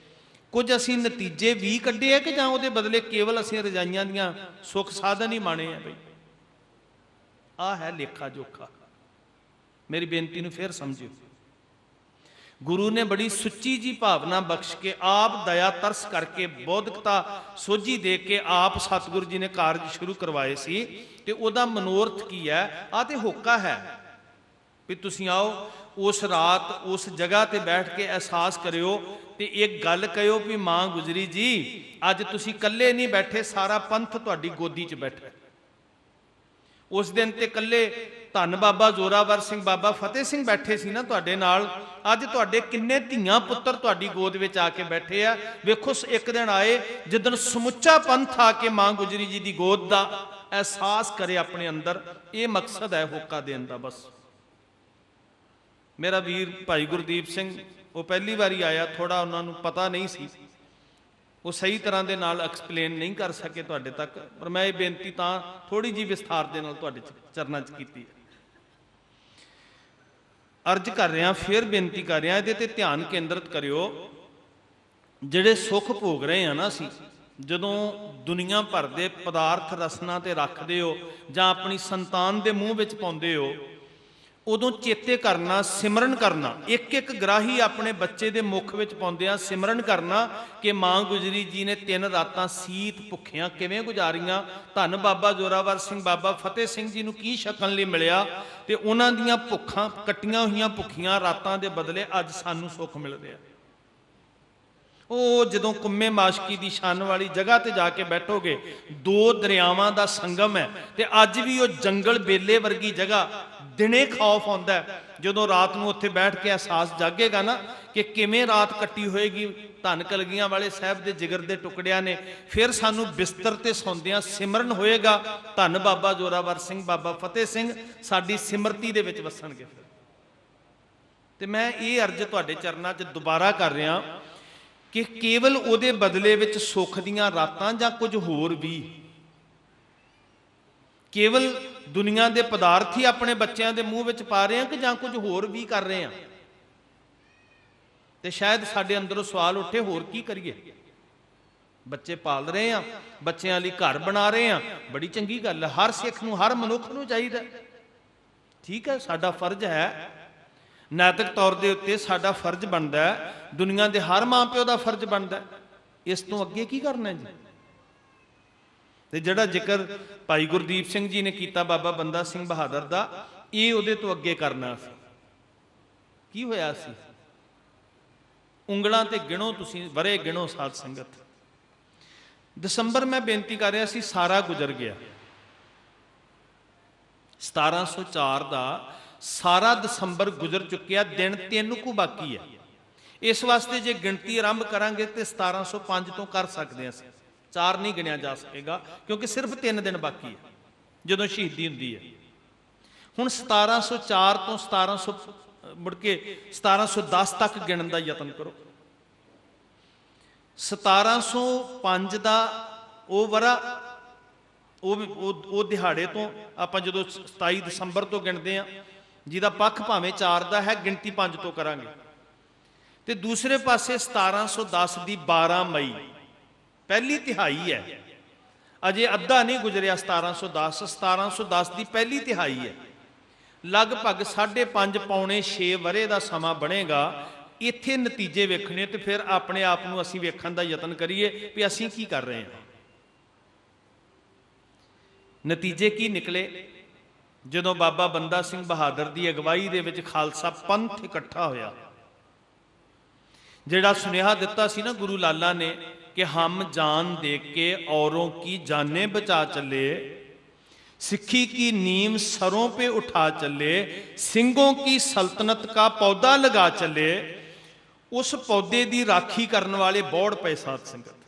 ਕੁਝ ਅਸੀਂ ਨਤੀਜੇ ਵੀ ਕੱਢੇ ਆ ਕਿ ਜਾਂ ਉਹਦੇ ਬਦਲੇ ਕੇਵਲ ਅਸੀਂ ਰਜਾਈਆਂ ਦੀਆਂ ਸੁੱਖ ਸਾਧਨ ਹੀ ਮਾਣੇ ਆ। ਬਈ ਆਹ ਹੈ ਲੇਖਾ ਜੋਖਾ। ਮੇਰੀ ਬੇਨਤੀ ਨੂੰ ਫਿਰ ਸਮਝਿਓ। ਗੁਰੂ ਨੇ ਬੜੀ ਸੁੱਚੀ ਜੀ ਭਾਵਨਾ ਬਖਸ਼ ਕੇ ਆਪ ਦਇਆ ਤਰਸ ਕਰਕੇ ਬੌਧਿਕਤਾ ਸੋਝੀ ਦੇ ਕੇ ਆਪ ਸਤਿਗੁਰੂ ਜੀ ਨੇ ਕਾਰਜ ਸ਼ੁਰੂ ਕਰਵਾਏ ਸੀ। ਤੇ ਉਹਦਾ ਮਨੋਰਥ ਕੀ ਹੈ? ਆਹ ਤੇ ਹੋਕਾ ਹੈ ਵੀ ਤੁਸੀਂ ਆਓ ਉਸ ਰਾਤ ਉਸ ਜਗ੍ਹਾ ਤੇ ਬੈਠ ਕੇ ਅਹਿਸਾਸ ਕਰਿਓ ਤੇ ਇੱਕ ਗੱਲ ਕਹਿਓ ਵੀ ਮਾਂ ਗੁਜਰੀ ਜੀ ਅੱਜ ਤੁਸੀਂ ਇਕੱਲੇ ਨਹੀਂ ਬੈਠੇ, ਸਾਰਾ ਪੰਥ ਤੁਹਾਡੀ ਗੋਦੀ 'ਚ ਬੈਠਾ। ਉਸ ਦਿਨ ਤੇ ਇਕੱਲੇ ਧੰਨ ਬਾਬਾ ਜ਼ੋਰਾਵਰ ਸਿੰਘ, ਬਾਬਾ ਫਤਿਹ ਸਿੰਘ ਬੈਠੇ ਸੀ ਨਾ ਤੁਹਾਡੇ ਨਾਲ। ਅੱਜ ਤੁਹਾਡੇ ਕਿੰਨੇ ਧੀਆਂ ਪੁੱਤਰ ਤੁਹਾਡੀ ਗੋਦ ਵਿੱਚ ਆ ਕੇ ਬੈਠੇ ਆ। ਵੇਖੋ ਇੱਕ ਦਿਨ ਆਏ ਜਿੱਦਣ ਸਮੁੱਚਾ ਪੰਥ ਆ ਕੇ ਮਾਂ ਗੁਜਰੀ ਜੀ ਦੀ ਗੋਦ ਦਾ ਅਹਿਸਾਸ ਕਰੇ ਆਪਣੇ ਅੰਦਰ। ਇਹ ਮਕਸਦ ਹੈ ਹੋਕਾ ਦੇਣ ਦਾ। ਬਸ ਮੇਰਾ ਵੀਰ ਭਾਈ ਗੁਰਦੀਪ ਸਿੰਘ, ਉਹ ਪਹਿਲੀ ਵਾਰੀ ਆਇਆ, ਥੋੜਾ ਉਹਨਾਂ ਨੂੰ ਪਤਾ ਨਹੀਂ ਸੀ, ਉਹ ਸਹੀ ਤਰ੍ਹਾਂ ਦੇ ਨਾਲ ਐਕਸਪਲੇਨ ਨਹੀਂ ਕਰ ਸਕੇ ਤੁਹਾਡੇ ਤੱਕ, ਪਰ ਮੈਂ ਇਹ ਬੇਨਤੀ ਤਾਂ ਥੋੜੀ ਜਿਹੀ ਵਿਸਥਾਰ ਦੇ ਨਾਲ ਤੁਹਾਡੇ ਚਰਨਾਂ 'ਚ ਕੀਤੀ ਹੈ। ਅਰਜ਼ ਕਰ ਰਿਹਾ, ਫਿਰ ਬੇਨਤੀ ਕਰ ਰਿਹਾ, ਇਹਦੇ ਤੇ ਧਿਆਨ ਕੇਂਦਰਿਤ ਕਰਿਓ। ਜਿਹੜੇ ਸੁੱਖ ਭੋਗ ਰਹੇ ਆ ਨਾ ਅਸੀਂ, ਜਦੋਂ ਦੁਨੀਆ ਭਰ ਦੇ ਪਦਾਰਥ ਰਸਨਾ ਤੇ ਰੱਖਦੇ ਹੋ ਜਾਂ ਆਪਣੀ ਸੰਤਾਨ ਦੇ ਮੂੰਹ ਵਿੱਚ ਪਾਉਂਦੇ ਹੋ, ਉਦੋਂ ਚੇਤੇ ਕਰਨਾ, ਸਿਮਰਨ ਕਰਨਾ, ਇੱਕ ਇੱਕ ਗ੍ਰਾਹੀ ਆਪਣੇ ਬੱਚੇ ਦੇ ਮੁਖ ਵਿੱਚ ਪਾਉਂਦਿਆਂ ਸਿਮਰਨ ਕਰਨਾ ਕਿ ਮਾਂ ਗੁਜਰੀ ਜੀ ਨੇ 3 ਰਾਤਾਂ ਸੀਤ ਭੁੱਖਿਆਂ ਕਿਵੇਂ ਗੁਜ਼ਾਰੀਆਂ। ਧੰਨ ਬਾਬਾ ਜ਼ੋਰਾਵਰ ਸਿੰਘ, ਬਾਬਾ ਫਤਿਹ ਸਿੰਘ ਜੀ ਨੂੰ ਕੀ ਛਕਣ ਲਈ ਮਿਲਿਆ ਤੇ ਉਹਨਾਂ ਦੀਆਂ ਭੁੱਖਾਂ ਕੱਟੀਆਂ ਹੋਈਆਂ ਭੁੱਖੀਆਂ ਰਾਤਾਂ ਦੇ ਬਦਲੇ ਅੱਜ ਸਾਨੂੰ ਸੁੱਖ ਮਿਲ ਰਿਹਾ। ਉਹ ਜਦੋਂ ਕੁੰਮੇ ਮਾਸ਼ਕੀ ਦੀ ਸ਼ਾਨ ਵਾਲੀ ਜਗ੍ਹਾ ਤੇ ਜਾ ਕੇ ਬੈਠੋਗੇ, 2 ਦਰਿਆਵਾਂ ਦਾ ਸੰਗਮ ਹੈ ਤੇ ਅੱਜ ਵੀ ਉਹ ਜੰਗਲ ਬੇਲੇ ਵਰਗੀ ਜਗ੍ਹਾ ਦਿਨੇ ਖੌਫ ਆਉਂਦਾ ਜਦੋਂ ਰਾਤ ਨੂੰ ਉੱਥੇ ਬੈਠ ਕੇ ਅਹਿਸਾਸ ਜਾਗੇਗਾ ਨਾ ਕਿ ਕਿਵੇਂ ਰਾਤ ਕੱਟੀ ਹੋਏਗੀ ਧੰਨ ਕਲਗੀਆਂ ਵਾਲੇ ਸਾਹਿਬ ਦੇ ਜਿਗਰ ਦੇ ਟੁਕੜਿਆਂ ਨੇ। ਫਿਰ ਸਾਨੂੰ ਬਿਸਤਰ ਤੇ ਸੌਂਦਿਆਂ ਸਿਮਰਨ ਹੋਏਗਾ, ਧੰਨ ਬਾਬਾ ਜ਼ੋਰਾਵਰ ਸਿੰਘ, ਬਾਬਾ ਫਤਿਹ ਸਿੰਘ ਸਾਡੀ ਸਿਮਰਤੀ ਦੇ ਵਿੱਚ ਵਸਣਗੇ। ਤੇ ਮੈਂ ਇਹ ਅਰਜ਼ ਤੁਹਾਡੇ ਚਰਨਾਂ 'ਚ ਦੁਬਾਰਾ ਕਰ ਰਿਹਾ ਕਿ ਕੇਵਲ ਉਹਦੇ ਬਦਲੇ ਵਿੱਚ ਸੁੱਖ ਦੀਆਂ ਰਾਤਾਂ ਜਾਂ ਕੁਝ ਹੋਰ ਵੀ, ਕੇਵਲ ਦੁਨੀਆ ਦੇ ਪਦਾਰਥ ਹੀ ਆਪਣੇ ਬੱਚਿਆਂ ਦੇ ਮੂੰਹ ਵਿੱਚ ਪਾ ਰਹੇ ਹਾਂ ਕਿ ਜਾਂ ਕੁਝ ਹੋਰ ਵੀ ਕਰ ਰਹੇ ਹਾਂ। ਤੇ ਸ਼ਾਇਦ ਸਾਡੇ ਅੰਦਰੋਂ ਸਵਾਲ ਉੱਠੇ, ਹੋਰ ਕੀ ਕਰੀਏ? ਬੱਚੇ ਪਾਲ ਰਹੇ ਹਾਂ, ਬੱਚਿਆਂ ਲਈ ਘਰ ਬਣਾ ਰਹੇ ਹਾਂ, ਬੜੀ ਚੰਗੀ ਗੱਲ ਹੈ। ਹਰ ਸਿੱਖ ਨੂੰ, ਹਰ ਮਨੁੱਖ ਨੂੰ ਚਾਹੀਦਾ, ਠੀਕ ਹੈ, ਸਾਡਾ ਫਰਜ਼ ਹੈ, ਨੈਤਿਕ ਤੌਰ ਦੇ ਉੱਤੇ ਸਾਡਾ ਫਰਜ਼ ਬਣਦਾ ਹੈ, ਦੁਨੀਆ ਦੇ ਹਰ ਮਾਂ ਪਿਓ ਦਾ ਫਰਜ਼ ਬਣਦਾ। ਇਸ ਤੋਂ ਅੱਗੇ ਕੀ ਕਰਨਾ ਜੀ? ਤੇ ਜਿਹੜਾ ਜ਼ਿਕਰ ਭਾਈ ਗੁਰਦੀਪ ਸਿੰਘ ਜੀ ਨੇ ਕੀਤਾ ਬਾਬਾ ਬੰਦਾ ਸਿੰਘ ਬਹਾਦਰ ਦਾ, ਇਹ ਉਹਦੇ ਤੋਂ ਅੱਗੇ ਕਰਨਾ ਸੀ। ਕੀ ਹੋਇਆ ਸੀ? ਉਂਗਲਾਂ ਤੇ ਗਿਣੋ ਤੁਸੀਂ, ਵਰੇ ਗਿਣੋ ਸਾਧ ਸੰਗਤ। ਦਸੰਬਰ ਮੈਂ ਬੇਨਤੀ ਕਰ ਰਿਹਾ ਸੀ, ਸਾਰਾ ਗੁਜ਼ਰ ਗਿਆ। 1704 ਦਾ ਸਾਰਾ ਦਸੰਬਰ ਗੁਜ਼ਰ ਚੁੱਕਿਆ, ਦਿਨ 3 ਕੁ ਬਾਕੀ ਹੈ। ਇਸ ਵਾਸਤੇ ਜੇ ਗਿਣਤੀ ਆਰੰਭ ਕਰਾਂਗੇ ਤੇ 1705 ਤੋਂ ਕਰ ਸਕਦੇ ਹਾਂ ਅਸੀਂ, 4 ਨਹੀਂ ਗਿਣਿਆ ਜਾ ਸਕੇਗਾ ਕਿਉਂਕਿ ਸਿਰਫ 3 ਦਿਨ ਬਾਕੀ ਹੈ ਜਦੋਂ ਸ਼ਹੀਦੀ ਹੁੰਦੀ ਹੈ। ਹੁਣ 1704 ਤੋਂ 1700 ਮੁੜ ਕੇ 1710 ਤੱਕ ਗਿਣਨ ਦਾ ਯਤਨ ਕਰੋ। 1705 ਦਾ ਉਹ ਵਰਾ, ਉਹ ਦਿਹਾੜੇ ਤੋਂ ਆਪਾਂ ਜਦੋਂ 27 ਦਸੰਬਰ ਤੋਂ ਗਿਣਦੇ ਆ, ਜਿਹਦਾ ਪੱਖ ਭਾਵੇਂ 4 ਦਾ ਹੈ, ਗਿਣਤੀ 5 ਤੋਂ ਕਰਾਂਗੇ। ਤੇ ਦੂਸਰੇ ਪਾਸੇ 1710 ਦੀ 12 ਮਈ ਪਹਿਲੀ ਤਿਹਾਈ ਹੈ, ਅਜੇ ਅੱਧਾ ਨਹੀਂ ਗੁਜ਼ਰਿਆ। 1710 ਦੀ ਪਹਿਲੀ ਤਿਹਾਈ ਹੈ, ਲਗਭਗ 5.5 ਪੌਣੇ 6 ਵਰੇ ਦਾ ਸਮਾਂ ਬਣੇਗਾ। ਇੱਥੇ ਨਤੀਜੇ ਵੇਖਣੇ ਤੇ ਫਿਰ ਆਪਣੇ ਆਪ ਨੂੰ ਅਸੀਂ ਵੇਖਣ ਦਾ ਯਤਨ ਕਰੀਏ ਵੀ ਅਸੀਂ ਕੀ ਕਰ ਰਹੇ ਹਾਂ। ਨਤੀਜੇ ਕੀ ਨਿਕਲੇ? ਜਦੋਂ ਬਾਬਾ ਬੰਦਾ ਸਿੰਘ ਬਹਾਦਰ ਦੀ ਅਗਵਾਈ ਦੇ ਵਿੱਚ ਖਾਲਸਾ ਪੰਥ ਇਕੱਠਾ ਹੋਇਆ, ਜਿਹੜਾ ਸੁਨੇਹਾ ਦਿੱਤਾ ਸੀ ਨਾ ਗੁਰੂ ਲਾਲਾ ਨੇ ਕਿ ਹਮ ਜਾਨ ਦੇ ਕੇ ਔरों की जाने बचा चले, सिक्खी की नीम सरों पे उठा चले, ਸਿੰਘों की सल्तनत का पौधा लगा चले। उस पौधे की राखी करने वाले बौड़ पए साध संगत।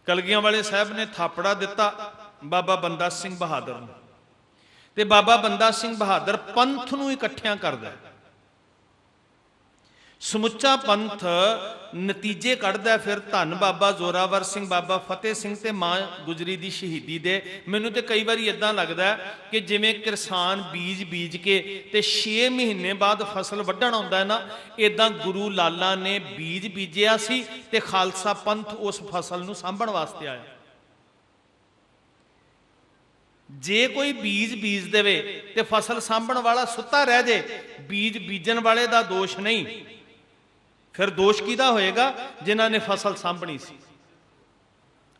कलगियां वाले साहब ने थापड़ा दिता बाबा बंदा सिंह बहादुर ਨੂੰ, ਤੇ ਬਾਬਾ ਬੰਦਾ ਸਿੰਘ ਬਹਾਦਰ ਪੰਥ ਨੂੰ ਇਕੱਠਿਆਂ ਕਰਦਾ, ਸਮੁੱਚਾ ਪੰਥ ਨਤੀਜੇ ਕੱਢਦਾ। ਫਿਰ ਧੰਨ ਬਾਬਾ ਜ਼ੋਰਾਵਰ ਸਿੰਘ, ਬਾਬਾ ਫਤਿਹ ਸਿੰਘ ਤੇ ਮਾਂ ਗੁਜਰੀ ਦੀ ਸ਼ਹੀਦੀ ਦੇ। ਮੈਨੂੰ ਤੇ ਕਈ ਵਾਰੀ ਇਦਾਂ ਲੱਗਦਾ ਕਿ ਜਿਵੇਂ ਕਿਸਾਨ ਬੀਜ ਕੇ ਤੇ 6 ਮਹੀਨੇ ਬਾਅਦ ਫਸਲ ਵੱਢਣ ਆਉਂਦਾ ਹੈ ਨਾ, ਇਦਾਂ ਗੁਰੂ ਲਾਲਾ ਨੇ ਬੀਜ ਬੀਜਿਆ ਸੀ ਤੇ ਖਾਲਸਾ ਪੰਥ ਉਸ ਫਸਲ ਨੂੰ ਸਾਂਭਣ ਵਾਸਤੇ ਆਇਆ। ਜੇ ਕੋਈ ਬੀਜ ਦੇਵੇ ਤੇ ਫਸਲ ਸਾਂਭਣ ਵਾਲਾ ਸੁੱਤਾ ਰਹਿ ਜੇ, ਬੀਜ ਬੀਜਣ ਵਾਲੇ ਦਾ ਦੋਸ਼ ਨਹੀਂ, ਫਿਰ ਦੋਸ਼ ਕਿਹਦਾ ਹੋਏਗਾ? ਜਿਨ੍ਹਾਂ ਨੇ ਫਸਲ ਸਾਂਭਣੀ ਸੀ।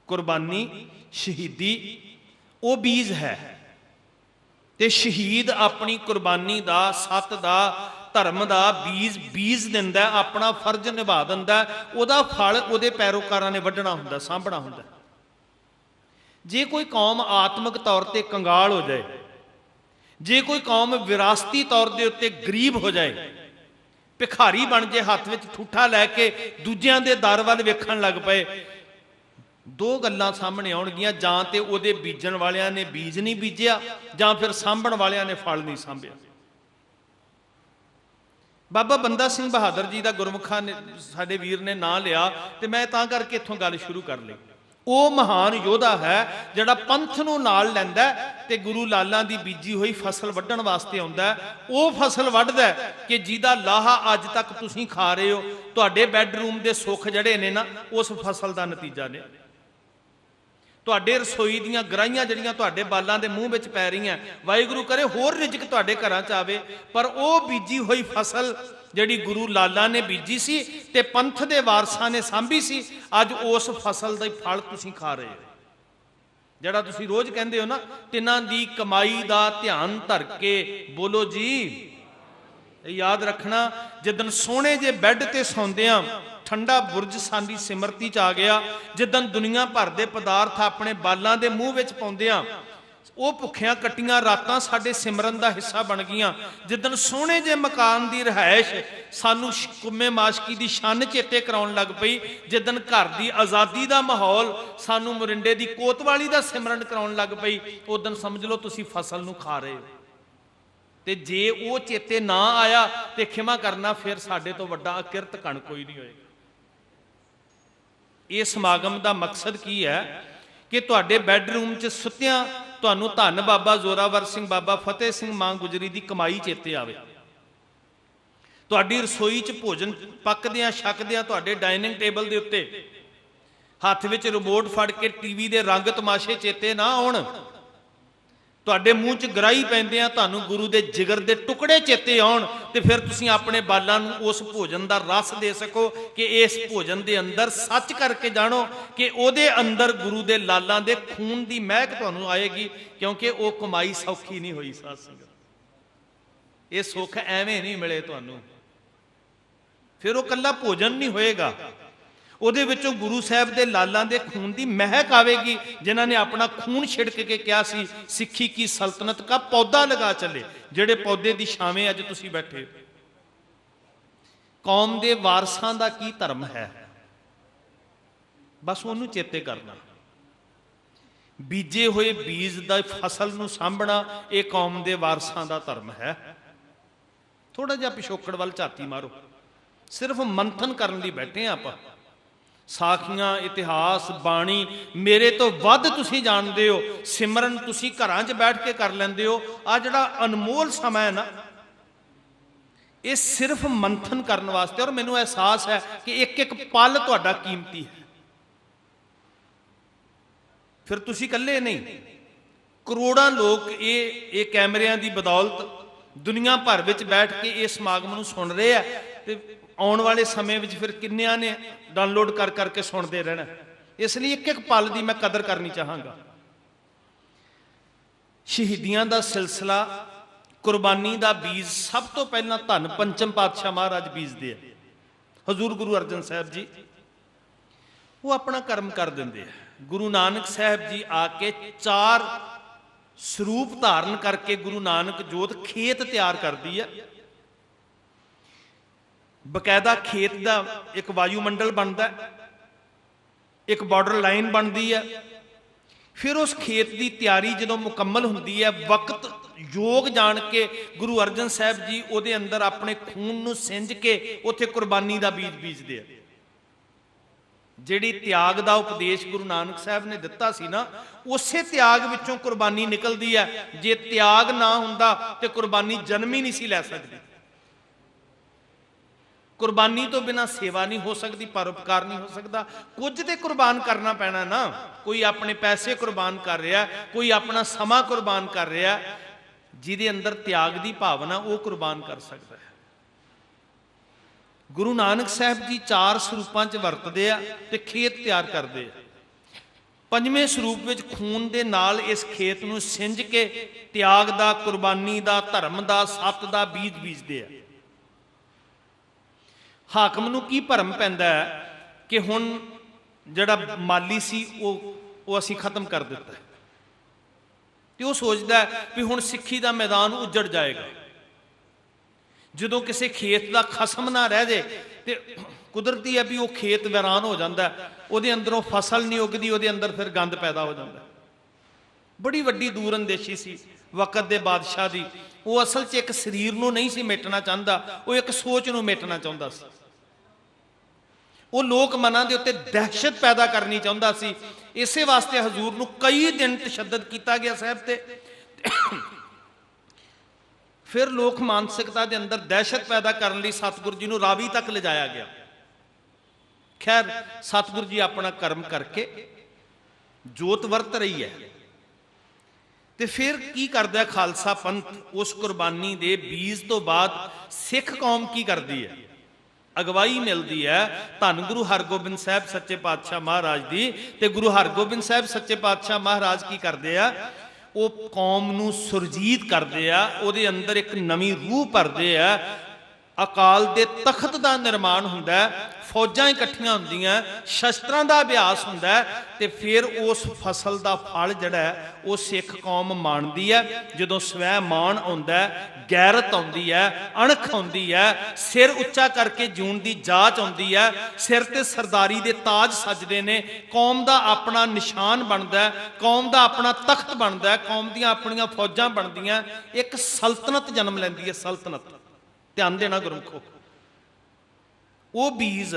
ਕੁਰਬਾਨੀ, ਸ਼ਹੀਦੀ ਉਹ ਬੀਜ ਹੈ, ਤੇ ਸ਼ਹੀਦ ਆਪਣੀ ਕੁਰਬਾਨੀ ਦਾ, ਸੱਤ ਦਾ, ਧਰਮ ਦਾ ਬੀਜ ਦਿੰਦਾ, ਆਪਣਾ ਫਰਜ਼ ਨਿਭਾ ਦਿੰਦਾ। ਉਹਦਾ ਫਲ ਉਹਦੇ ਪੈਰੋਕਾਰਾਂ ਨੇ ਵੱਢਣਾ ਹੁੰਦਾ, ਸਾਂਭਣਾ ਹੁੰਦਾ। ਜੇ ਕੋਈ ਕੌਮ ਆਤਮਿਕ ਤੌਰ ਤੇ ਕੰਗਾਲ ਹੋ ਜਾਏ, ਜੇ ਕੋਈ ਕੌਮ ਵਿਰਾਸਤੀ ਤੌਰ ਦੇ ਉੱਤੇ ਗਰੀਬ ਹੋ ਜਾਏ, ਭਿਖਾਰੀ ਬਣ ਜੇ, ਹੱਥ ਵਿੱਚ ਠੂਠਾ ਲੈ ਕੇ ਦੂਜਿਆਂ ਦੇ ਦਰ ਵੱਲ ਵੇਖਣ ਲੱਗ ਪਏ, ਦੋ ਗੱਲਾਂ ਸਾਹਮਣੇ ਆਉਣਗੀਆਂ। ਜਾਂ ਤੇ ਉਹਦੇ ਬੀਜਣ ਵਾਲਿਆਂ ਨੇ ਬੀਜ ਨਹੀਂ ਬੀਜਿਆ, ਜਾਂ ਫਿਰ ਸਾਂਭਣ ਵਾਲਿਆਂ ਨੇ ਫਲ ਨਹੀਂ ਸਾਂਭਿਆ। ਬਾਬਾ ਬੰਦਾ ਸਿੰਘ ਬਹਾਦਰ ਜੀ ਦਾ ਗੁਰਮੁਖਾਂ ਨੇ, ਸਾਡੇ ਵੀਰ ਨੇ ਨਾਂ ਲਿਆ, ਤੇ ਮੈਂ ਤਾਂ ਕਰਕੇ ਇੱਥੋਂ ਗੱਲ ਸ਼ੁਰੂ ਕਰ ਲਈ। ਉਹ ਮਹਾਨ ਯੋਧਾ ਹੈ ਜਿਹੜਾ ਪੰਥ ਨੂੰ ਨਾਲ ਲੈਂਦਾ ਤੇ ਗੁਰੂ ਲਾਲਾਂ ਦੀ ਬੀਜੀ ਹੋਈ ਫਸਲ ਵੱਢਣ ਵਾਸਤੇ ਆਉਂਦਾ। ਉਹ ਫਸਲ ਵੱਢਦਾ ਕਿ ਜਿਹਦਾ ਲਾਹਾ ਅੱਜ ਤੱਕ ਤੁਸੀਂ ਖਾ ਰਹੇ ਹੋ। ਤੁਹਾਡੇ ਬੈੱਡਰੂਮ ਦੇ ਸੁੱਖ ਜਿਹੜੇ ਨੇ ਨਾ, ਉਸ ਫਸਲ ਦਾ ਨਤੀਜਾ ਨੇ। ਤੁਹਾਡੇ ਰਸੋਈ ਦੀਆਂ ਗਰਾਹੀਆਂ ਜਿਹੜੀਆਂ ਤੁਹਾਡੇ ਬਾਲਾਂ ਦੇ ਮੂੰਹ ਵਿੱਚ ਪੈ ਰਹੀਆਂ, ਵਾਹਿਗੁਰੂ ਕਰੇ ਹੋਰ ਰਿਜ਼ਕ ਤੁਹਾਡੇ ਘਰਾਂ 'ਚ ਆਵੇ, ਪਰ ਉਹ ਬੀਜੀ ਹੋਈ ਫਸਲ ਜਿਹੜੀ ਗੁਰੂ ਲਾਲਾ ਨੇ ਬੀਜੀ ਸੀ ਤੇ ਪੰਥ ਦੇ ਵਾਰਸਾਂ ਨੇ ਸਾਂਭੀ ਸੀ, ਅੱਜ ਉਸ ਫਸਲ ਦਾ ਫਲ ਤੁਸੀਂ ਖਾ ਰਹੇ ਹੋ। ਜਿਹੜਾ ਤੁਸੀਂ ਰੋਜ਼ ਕਹਿੰਦੇ ਹੋ ਨਾ, ਤਿੰਨਾਂ ਦੀ ਕਮਾਈ ਦਾ ਧਿਆਨ ਧਰ ਕੇ ਬੋਲੋ ਜੀ। ਇਹ ਯਾਦ ਰੱਖਣਾ, ਜਿੱਦਣ ਸੋਹਣੇ ਜੇ ਬੈੱਡ ਤੇ ਸੌਂਦੇ ਆ, ਠੰਡਾ ਬੁਰਜ ਸਾਡੀ ਸਿਮਰਤੀ 'ਚ ਆ ਗਿਆ, ਜਿੱਦਣ ਦੁਨੀਆ ਭਰ ਦੇ ਪਦਾਰਥ ਆਪਣੇ ਬਾਲਾਂ ਦੇ ਮੂੰਹ ਵਿੱਚ ਪਾਉਂਦੇ ਆ, ਉਹ ਭੁੱਖਿਆਂ ਕੱਟੀਆਂ ਰਾਤਾਂ ਸਾਡੇ ਸਿਮਰਨ ਦਾ ਹਿੱਸਾ ਬਣ ਗਈਆਂ। ਜਿੱਦਣ ਸੋਹਣੇ ਜੇ ਮਕਾਨ ਦੀ ਰਿਹਾਇਸ਼ ਸਾਨੂੰ ਕੁੰਮੇ ਮਾਸ਼ਕੀ ਦੀ ਸ਼ਾਨ ਚੇਤੇ ਕਰਾਉਣ ਲੱਗ ਪਈ, ਜਿੱਦਣ ਘਰ ਦੀ ਆਜ਼ਾਦੀ ਦਾ ਮਾਹੌਲ ਸਾਨੂੰ ਮਰਿੰਡੇ ਦੀ ਕੋਤਵਾਲੀ ਦਾ ਸਿਮਰਨ ਕਰਾਉਣ ਲੱਗ ਪਈ, ਉਦੋਂ ਸਮਝ ਲਓ ਤੁਸੀਂ ਫਸਲ ਨੂੰ ਖਾ ਰਹੇ ਹੋ। ਤੇ ਜੇ ਉਹ ਚੇਤੇ ਨਾ ਆਇਆ ਤੇ ਖਿਮਾ ਕਰਨਾ, ਫਿਰ ਸਾਡੇ ਤੋਂ ਵੱਡਾ ਅਕਿਰਤ ਕਣ ਕੋਈ ਨਹੀਂ ਹੋਏਗਾ। ਇਹ ਸਮਾਗਮ ਦਾ ਮਕਸਦ ਕੀ ਹੈ ਕਿ ਤੁਹਾਡੇ ਬੈੱਡਰੂਮ 'ਚ ਸੁੱਤਿਆਂ ਤੁਹਾਨੂੰ ਧੰਨ ਬਾਬਾ ਜ਼ੋਰਾਵਰ ਸਿੰਘ, ਬਾਬਾ ਫਤਿਹ ਸਿੰਘ, ਮਾਂ ਗੁਜਰੀ ਦੀ ਕਮਾਈ ਚੇਤੇ ਆਵੇ। ਤੁਹਾਡੀ ਰਸੋਈ 'ਚ ਭੋਜਨ ਪੱਕਦਿਆਂ ਛਕਦਿਆਂ ਤੁਹਾਡੇ ਡਾਈਨਿੰਗ ਟੇਬਲ ਦੇ ਉੱਤੇ ਹੱਥ ਵਿੱਚ ਰਿਮੋਟ ਫੜ ਕੇ ਟੀਵੀ ਦੇ ਰੰਗ ਤਮਾਸ਼ੇ ਚੇਤੇ ਨਾ ਆਉਣ। ਤੁਹਾਡੇ ਮੂੰਹ 'ਚ ਗਰਾਹੀ ਪੈਂਦਿਆਂ ਤੁਹਾਨੂੰ ਗੁਰੂ ਦੇ ਜਿਗਰ ਦੇ ਟੁਕੜੇ ਚੇਤੇ ਆਉਣ, ਤੇ ਫਿਰ ਤੁਸੀਂ ਆਪਣੇ ਬਾਲਾਂ ਨੂੰ ਉਸ ਭੋਜਨ ਦਾ ਰਸ ਦੇ ਸਕੋ ਕਿ ਇਸ ਭੋਜਨ ਦੇ ਅੰਦਰ ਸੱਚ ਕਰਕੇ ਜਾਣੋ ਕਿ ਉਹਦੇ ਅੰਦਰ ਗੁਰੂ ਦੇ ਲਾਲਾਂ ਦੇ ਖੂਨ ਦੀ ਮਹਿਕ ਤੁਹਾਨੂੰ ਆਏਗੀ, ਕਿਉਂਕਿ ਉਹ ਕਮਾਈ ਸੌਖੀ ਨਹੀਂ ਹੋਈ ਸਾਧ ਸੰਗਤ। ਇਹ ਸੁੱਖ ਐਵੇਂ ਨਹੀਂ ਮਿਲੇ ਤੁਹਾਨੂੰ। ਫਿਰ ਉਹ ਕੱਲਾ ਭੋਜਨ ਨਹੀਂ ਹੋਏਗਾ, ਉਹਦੇ ਵਿੱਚੋਂ ਗੁਰੂ ਸਾਹਿਬ ਦੇ ਲਾਲਾਂ ਦੇ ਖੂਨ ਦੀ ਮਹਿਕ ਆਵੇਗੀ, ਜਿਨ੍ਹਾਂ ਨੇ ਆਪਣਾ ਖੂਨ ਛਿੜਕ ਕੇ ਕਿਹਾ ਸੀ ਸਿੱਖੀ ਕੀ ਸਲਤਨਤ ਦਾ ਪੌਦਾ ਲਗਾ ਚੱਲੇ, ਜਿਹੜੇ ਪੌਦੇ ਦੀ ਛਾਵੇਂ ਅੱਜ ਤੁਸੀਂ ਬੈਠੇ ਹੋ। ਕੌਮ ਦੇ ਵਾਰਸਾਂ ਦਾ ਕੀ ਧਰਮ ਹੈ, ਬਸ ਉਹਨੂੰ ਚੇਤੇ ਕਰਨਾ। ਬੀਜੇ ਹੋਏ ਬੀਜ ਦਾ ਫਸਲ ਨੂੰ ਸਾਂਭਣਾ, ਇਹ ਕੌਮ ਦੇ ਵਾਰਸਾਂ ਦਾ ਧਰਮ ਹੈ। ਥੋੜਾ ਜਿਹਾ ਪਿਛੋਕੜ ਵੱਲ ਝਾਤੀ ਮਾਰੋ, ਸਿਰਫ ਮੰਥਨ ਕਰਨ ਲਈ ਬੈਠੇ ਆ ਆਪਾਂ। ਸਾਖੀਆਂ, ਇਤਿਹਾਸ, ਬਾਣੀ ਮੇਰੇ ਤੋਂ ਵੱਧ ਤੁਸੀਂ ਜਾਣਦੇ ਹੋ। ਸਿਮਰਨ ਤੁਸੀਂ ਘਰਾਂ 'ਚ ਬੈਠ ਕੇ ਕਰ ਲੈਂਦੇ ਹੋ। ਆ ਜਿਹੜਾ ਅਨਮੋਲ ਸਮਾਂ ਹੈ ਨਾ, ਇਹ ਸਿਰਫ ਮੰਥਨ ਕਰਨ ਵਾਸਤੇ। ਔਰ ਮੈਨੂੰ ਅਹਿਸਾਸ ਹੈ ਕਿ ਇੱਕ ਇੱਕ ਪਲ ਤੁਹਾਡਾ ਕੀਮਤੀ ਹੈ। ਫਿਰ ਤੁਸੀਂ ਇਕੱਲੇ ਨਹੀਂ, ਕਰੋੜਾਂ ਲੋਕ ਇਹ ਕੈਮਰਿਆਂ ਦੀ ਬਦੌਲਤ ਦੁਨੀਆ ਭਰ ਵਿੱਚ ਬੈਠ ਕੇ ਇਸ ਸਮਾਗਮ ਨੂੰ ਸੁਣ ਰਹੇ ਆ, ਤੇ ਆਉਣ ਵਾਲੇ ਸਮੇਂ ਵਿੱਚ ਫਿਰ ਕਿੰਨਿਆਂ ਨੇ ਡਾਊਨਲੋਡ ਕਰ ਕਰਕੇ ਸੁਣਦੇ ਰਹਿਣਾ। ਇਸ ਲਈ ਇੱਕ ਇੱਕ ਪਲ ਦੀ ਮੈਂ ਕਦਰ ਕਰਨੀ ਚਾਹਾਂਗਾ। ਸ਼ਹੀਦੀਆਂ ਦਾ ਸਿਲਸਿਲਾ, ਕੁਰਬਾਨੀ ਦਾ ਬੀਜ ਸਭ ਤੋਂ ਪਹਿਲਾਂ ਧੰਨ ਪੰਚਮ ਪਾਤਸ਼ਾਹ ਮਹਾਰਾਜ ਬੀਜਦੇ ਆ। ਹਜ਼ੂਰ ਗੁਰੂ ਅਰਜਨ ਸਾਹਿਬ ਜੀ ਉਹ ਆਪਣਾ ਕਰਮ ਕਰ ਦਿੰਦੇ ਆ। ਗੁਰੂ ਨਾਨਕ ਸਾਹਿਬ ਜੀ ਆ ਕੇ 4 ਸਰੂਪ ਧਾਰਨ ਕਰਕੇ ਗੁਰੂ ਨਾਨਕ ਜੋਤ ਖੇਤ ਤਿਆਰ ਕਰਦੀ ਹੈ। ਬਕਾਇਦਾ ਖੇਤ ਦਾ ਇੱਕ ਵਾਯੂਮੰਡਲ ਬਣਦਾ, ਇੱਕ ਬਾਰਡਰ ਲਾਈਨ ਬਣਦੀ ਹੈ। ਫਿਰ ਉਸ ਖੇਤ ਦੀ ਤਿਆਰੀ ਜਦੋਂ ਮੁਕੰਮਲ ਹੁੰਦੀ ਹੈ, ਵਕਤ ਯੋਗ ਜਾਣ ਕੇ ਗੁਰੂ ਅਰਜਨ ਸਾਹਿਬ ਜੀ ਉਹਦੇ ਅੰਦਰ ਆਪਣੇ ਖੂਨ ਨੂੰ ਸਿੰਜ ਕੇ ਉੱਥੇ ਕੁਰਬਾਨੀ ਦਾ ਬੀਜ ਬੀਜਦੇ ਆ। ਜਿਹੜੀ ਤਿਆਗ ਦਾ ਉਪਦੇਸ਼ ਗੁਰੂ ਨਾਨਕ ਸਾਹਿਬ ਨੇ ਦਿੱਤਾ ਸੀ ਨਾ, ਉਸੇ ਤਿਆਗ ਵਿੱਚੋਂ ਕੁਰਬਾਨੀ ਨਿਕਲਦੀ ਹੈ। ਜੇ ਤਿਆਗ ਨਾ ਹੁੰਦਾ ਤੇ ਕੁਰਬਾਨੀ ਜਨਮ ਹੀ ਨਹੀਂ ਸੀ ਲੈ ਸਕਦੀ। ਕੁਰਬਾਨੀ ਤੋਂ ਬਿਨਾਂ ਸੇਵਾ ਨਹੀਂ ਹੋ ਸਕਦੀ, ਪਰਉਪਕਾਰ ਨਹੀਂ ਹੋ ਸਕਦਾ। ਕੁਝ ਤੇ ਕੁਰਬਾਨ ਕਰਨਾ ਪੈਣਾ ਨਾ। ਕੋਈ ਆਪਣੇ ਪੈਸੇ ਕੁਰਬਾਨ ਕਰ ਰਿਹਾ, ਕੋਈ ਆਪਣਾ ਸਮਾਂ ਕੁਰਬਾਨ ਕਰ ਰਿਹਾ। ਜਿਹਦੇ ਅੰਦਰ ਤਿਆਗ ਦੀ ਭਾਵਨਾ, ਉਹ ਕੁਰਬਾਨ ਕਰ ਸਕਦਾ ਹੈ। ਗੁਰੂ ਨਾਨਕ ਸਾਹਿਬ ਜੀ 4 ਸਰੂਪਾਂ 'ਚ ਵਰਤਦੇ ਆ ਤੇ ਖੇਤ ਤਿਆਰ ਕਰਦੇ ਆ। 5ਵੇਂ ਸਰੂਪ ਵਿੱਚ ਖੂਨ ਦੇ ਨਾਲ ਇਸ ਖੇਤ ਨੂੰ ਸਿੰਜ ਕੇ ਤਿਆਗ ਦਾ, ਕੁਰਬਾਨੀ ਦਾ, ਧਰਮ ਦਾ, ਸੱਤ ਦਾ ਬੀਜ ਬੀਜਦੇ ਆ। ਹਾਕਮ ਨੂੰ ਕੀ ਭਰਮ ਪੈਂਦਾ ਹੈ ਕਿ ਹੁਣ ਜਿਹੜਾ ਮਾਲੀ ਸੀ ਉਹ ਅਸੀਂ ਖਤਮ ਕਰ ਦਿੱਤਾ, ਤੇ ਉਹ ਸੋਚਦਾ ਵੀ ਹੁਣ ਸਿੱਖੀ ਦਾ ਮੈਦਾਨ ਉੱਜੜ ਜਾਏਗਾ। ਜਦੋਂ ਕਿਸੇ ਖੇਤ ਦਾ ਖਸਮ ਨਾ ਰਹਿ ਜੇ ਤੇ ਕੁਦਰਤੀ ਹੈ ਵੀ ਉਹ ਖੇਤ ਵੀਰਾਨ ਹੋ ਜਾਂਦਾ, ਉਹਦੇ ਅੰਦਰੋਂ ਫਸਲ ਨਹੀਂ ਉੱਗਦੀ, ਉਹਦੇ ਅੰਦਰ ਫਿਰ ਗੰਦ ਪੈਦਾ ਹੋ ਜਾਂਦਾ। ਬੜੀ ਵੱਡੀ ਦੂਰ ਅੰਦੇਸ਼ੀ ਸੀ ਵਕਤ ਦੇ ਬਾਦਸ਼ਾਹ ਦੀ। ਉਹ ਅਸਲ 'ਚ ਇੱਕ ਸਰੀਰ ਨੂੰ ਨਹੀਂ ਸੀ ਮਿਟਣਾ ਚਾਹੁੰਦਾ, ਉਹ ਇੱਕ ਸੋਚ ਨੂੰ ਮਿਟਣਾ ਚਾਹੁੰਦਾ ਸੀ। ਉਹ ਲੋਕ ਮਨਾਂ ਦੇ ਉੱਤੇ ਦਹਿਸ਼ਤ ਪੈਦਾ ਕਰਨੀ ਚਾਹੁੰਦਾ ਸੀ। ਇਸੇ ਵਾਸਤੇ ਹਜ਼ੂਰ ਨੂੰ ਕਈ ਦਿਨ ਤਸ਼ੱਦਦ ਕੀਤਾ ਗਿਆ ਸਾਹਿਬ ਤੇ। ਫਿਰ ਲੋਕ ਮਾਨਸਿਕਤਾ ਦੇ ਅੰਦਰ ਦਹਿਸ਼ਤ ਪੈਦਾ ਕਰਨ ਲਈ ਸਤਿਗੁਰੂ ਜੀ ਨੂੰ ਰਾਵੀ ਤੱਕ ਲਿਜਾਇਆ ਗਿਆ। ਖੈਰ, ਸਤਿਗੁਰੂ ਜੀ ਆਪਣਾ ਕਰਮ ਕਰਕੇ ਜੋਤ ਵਰਤ ਰਹੀ ਹੈ। ਤੇ ਫਿਰ ਕੀ ਕਰਦਾ ਖਾਲਸਾ ਪੰਥ? ਉਸ ਕੁਰਬਾਨੀ ਦੇ ਬੀਜ ਤੋਂ ਬਾਅਦ ਸਿੱਖ ਕੌਮ ਕੀ ਕਰਦੀ ਹੈ? ਅਗਵਾਈ ਮਿਲਦੀ ਹੈ ਧੰਨ ਗੁਰੂ ਹਰਗੋਬਿੰਦ ਸਾਹਿਬ ਸੱਚੇ ਪਾਤਸ਼ਾਹ ਮਹਾਰਾਜ ਦੀ। ਤੇ ਗੁਰੂ ਹਰਗੋਬਿੰਦ ਸਾਹਿਬ ਸੱਚੇ ਪਾਤਸ਼ਾਹ ਮਹਾਰਾਜ ਕੀ ਕਰਦੇ ਆ? ਉਹ ਕੌਮ ਨੂੰ ਸੁਰਜੀਤ ਕਰਦੇ ਆ, ਉਹਦੇ ਅੰਦਰ ਇੱਕ ਨਵੀਂ ਰੂਹ ਭਰਦੇ ਆ। ਅਕਾਲ ਦੇ ਤਖਤ ਦਾ ਨਿਰਮਾਣ ਹੁੰਦਾ, ਫੌਜਾਂ ਇਕੱਠੀਆਂ ਹੁੰਦੀਆਂ, ਸ਼ਸਤਰਾਂ ਦਾ ਅਭਿਆਸ ਹੁੰਦਾ, ਤੇ ਫਿਰ ਉਸ ਫਸਲ ਦਾ ਫਲ ਜਿਹੜਾ ਉਹ ਸਿੱਖ ਕੌਮ ਮਾਣਦੀ ਹੈ। ਜਦੋਂ ਸਵੈ ਮਾਣ ਆਉਂਦਾ, ਗੈਰਤ ਆਉਂਦੀ ਹੈ, ਅਣਖ ਆਉਂਦੀ ਹੈ, ਸਿਰ ਉੱਚਾ ਕਰਕੇ ਜਿਉਣ ਦੀ ਜਾਚ ਆਉਂਦੀ ਹੈ, ਸਿਰ ਤੇ ਸਰਦਾਰੀ ਦੇ ਤਾਜ ਸਜਦੇ ਨੇ, ਕੌਮ ਦਾ ਆਪਣਾ ਨਿਸ਼ਾਨ ਬਣਦਾ, ਕੌਮ ਦਾ ਆਪਣਾ ਤਖਤ ਬਣਦਾ, ਕੌਮ ਦੀਆਂ ਆਪਣੀਆਂ ਫੌਜਾਂ ਬਣਦੀਆਂ, ਇੱਕ ਸਲਤਨਤ ਜਨਮ ਲੈਂਦੀ ਹੈ। ਸਲਤਨਤ, ਧਿਆਨ ਦੇਣਾ ਗੁਰਮਖੋ। ਉਹ ਬੀਜ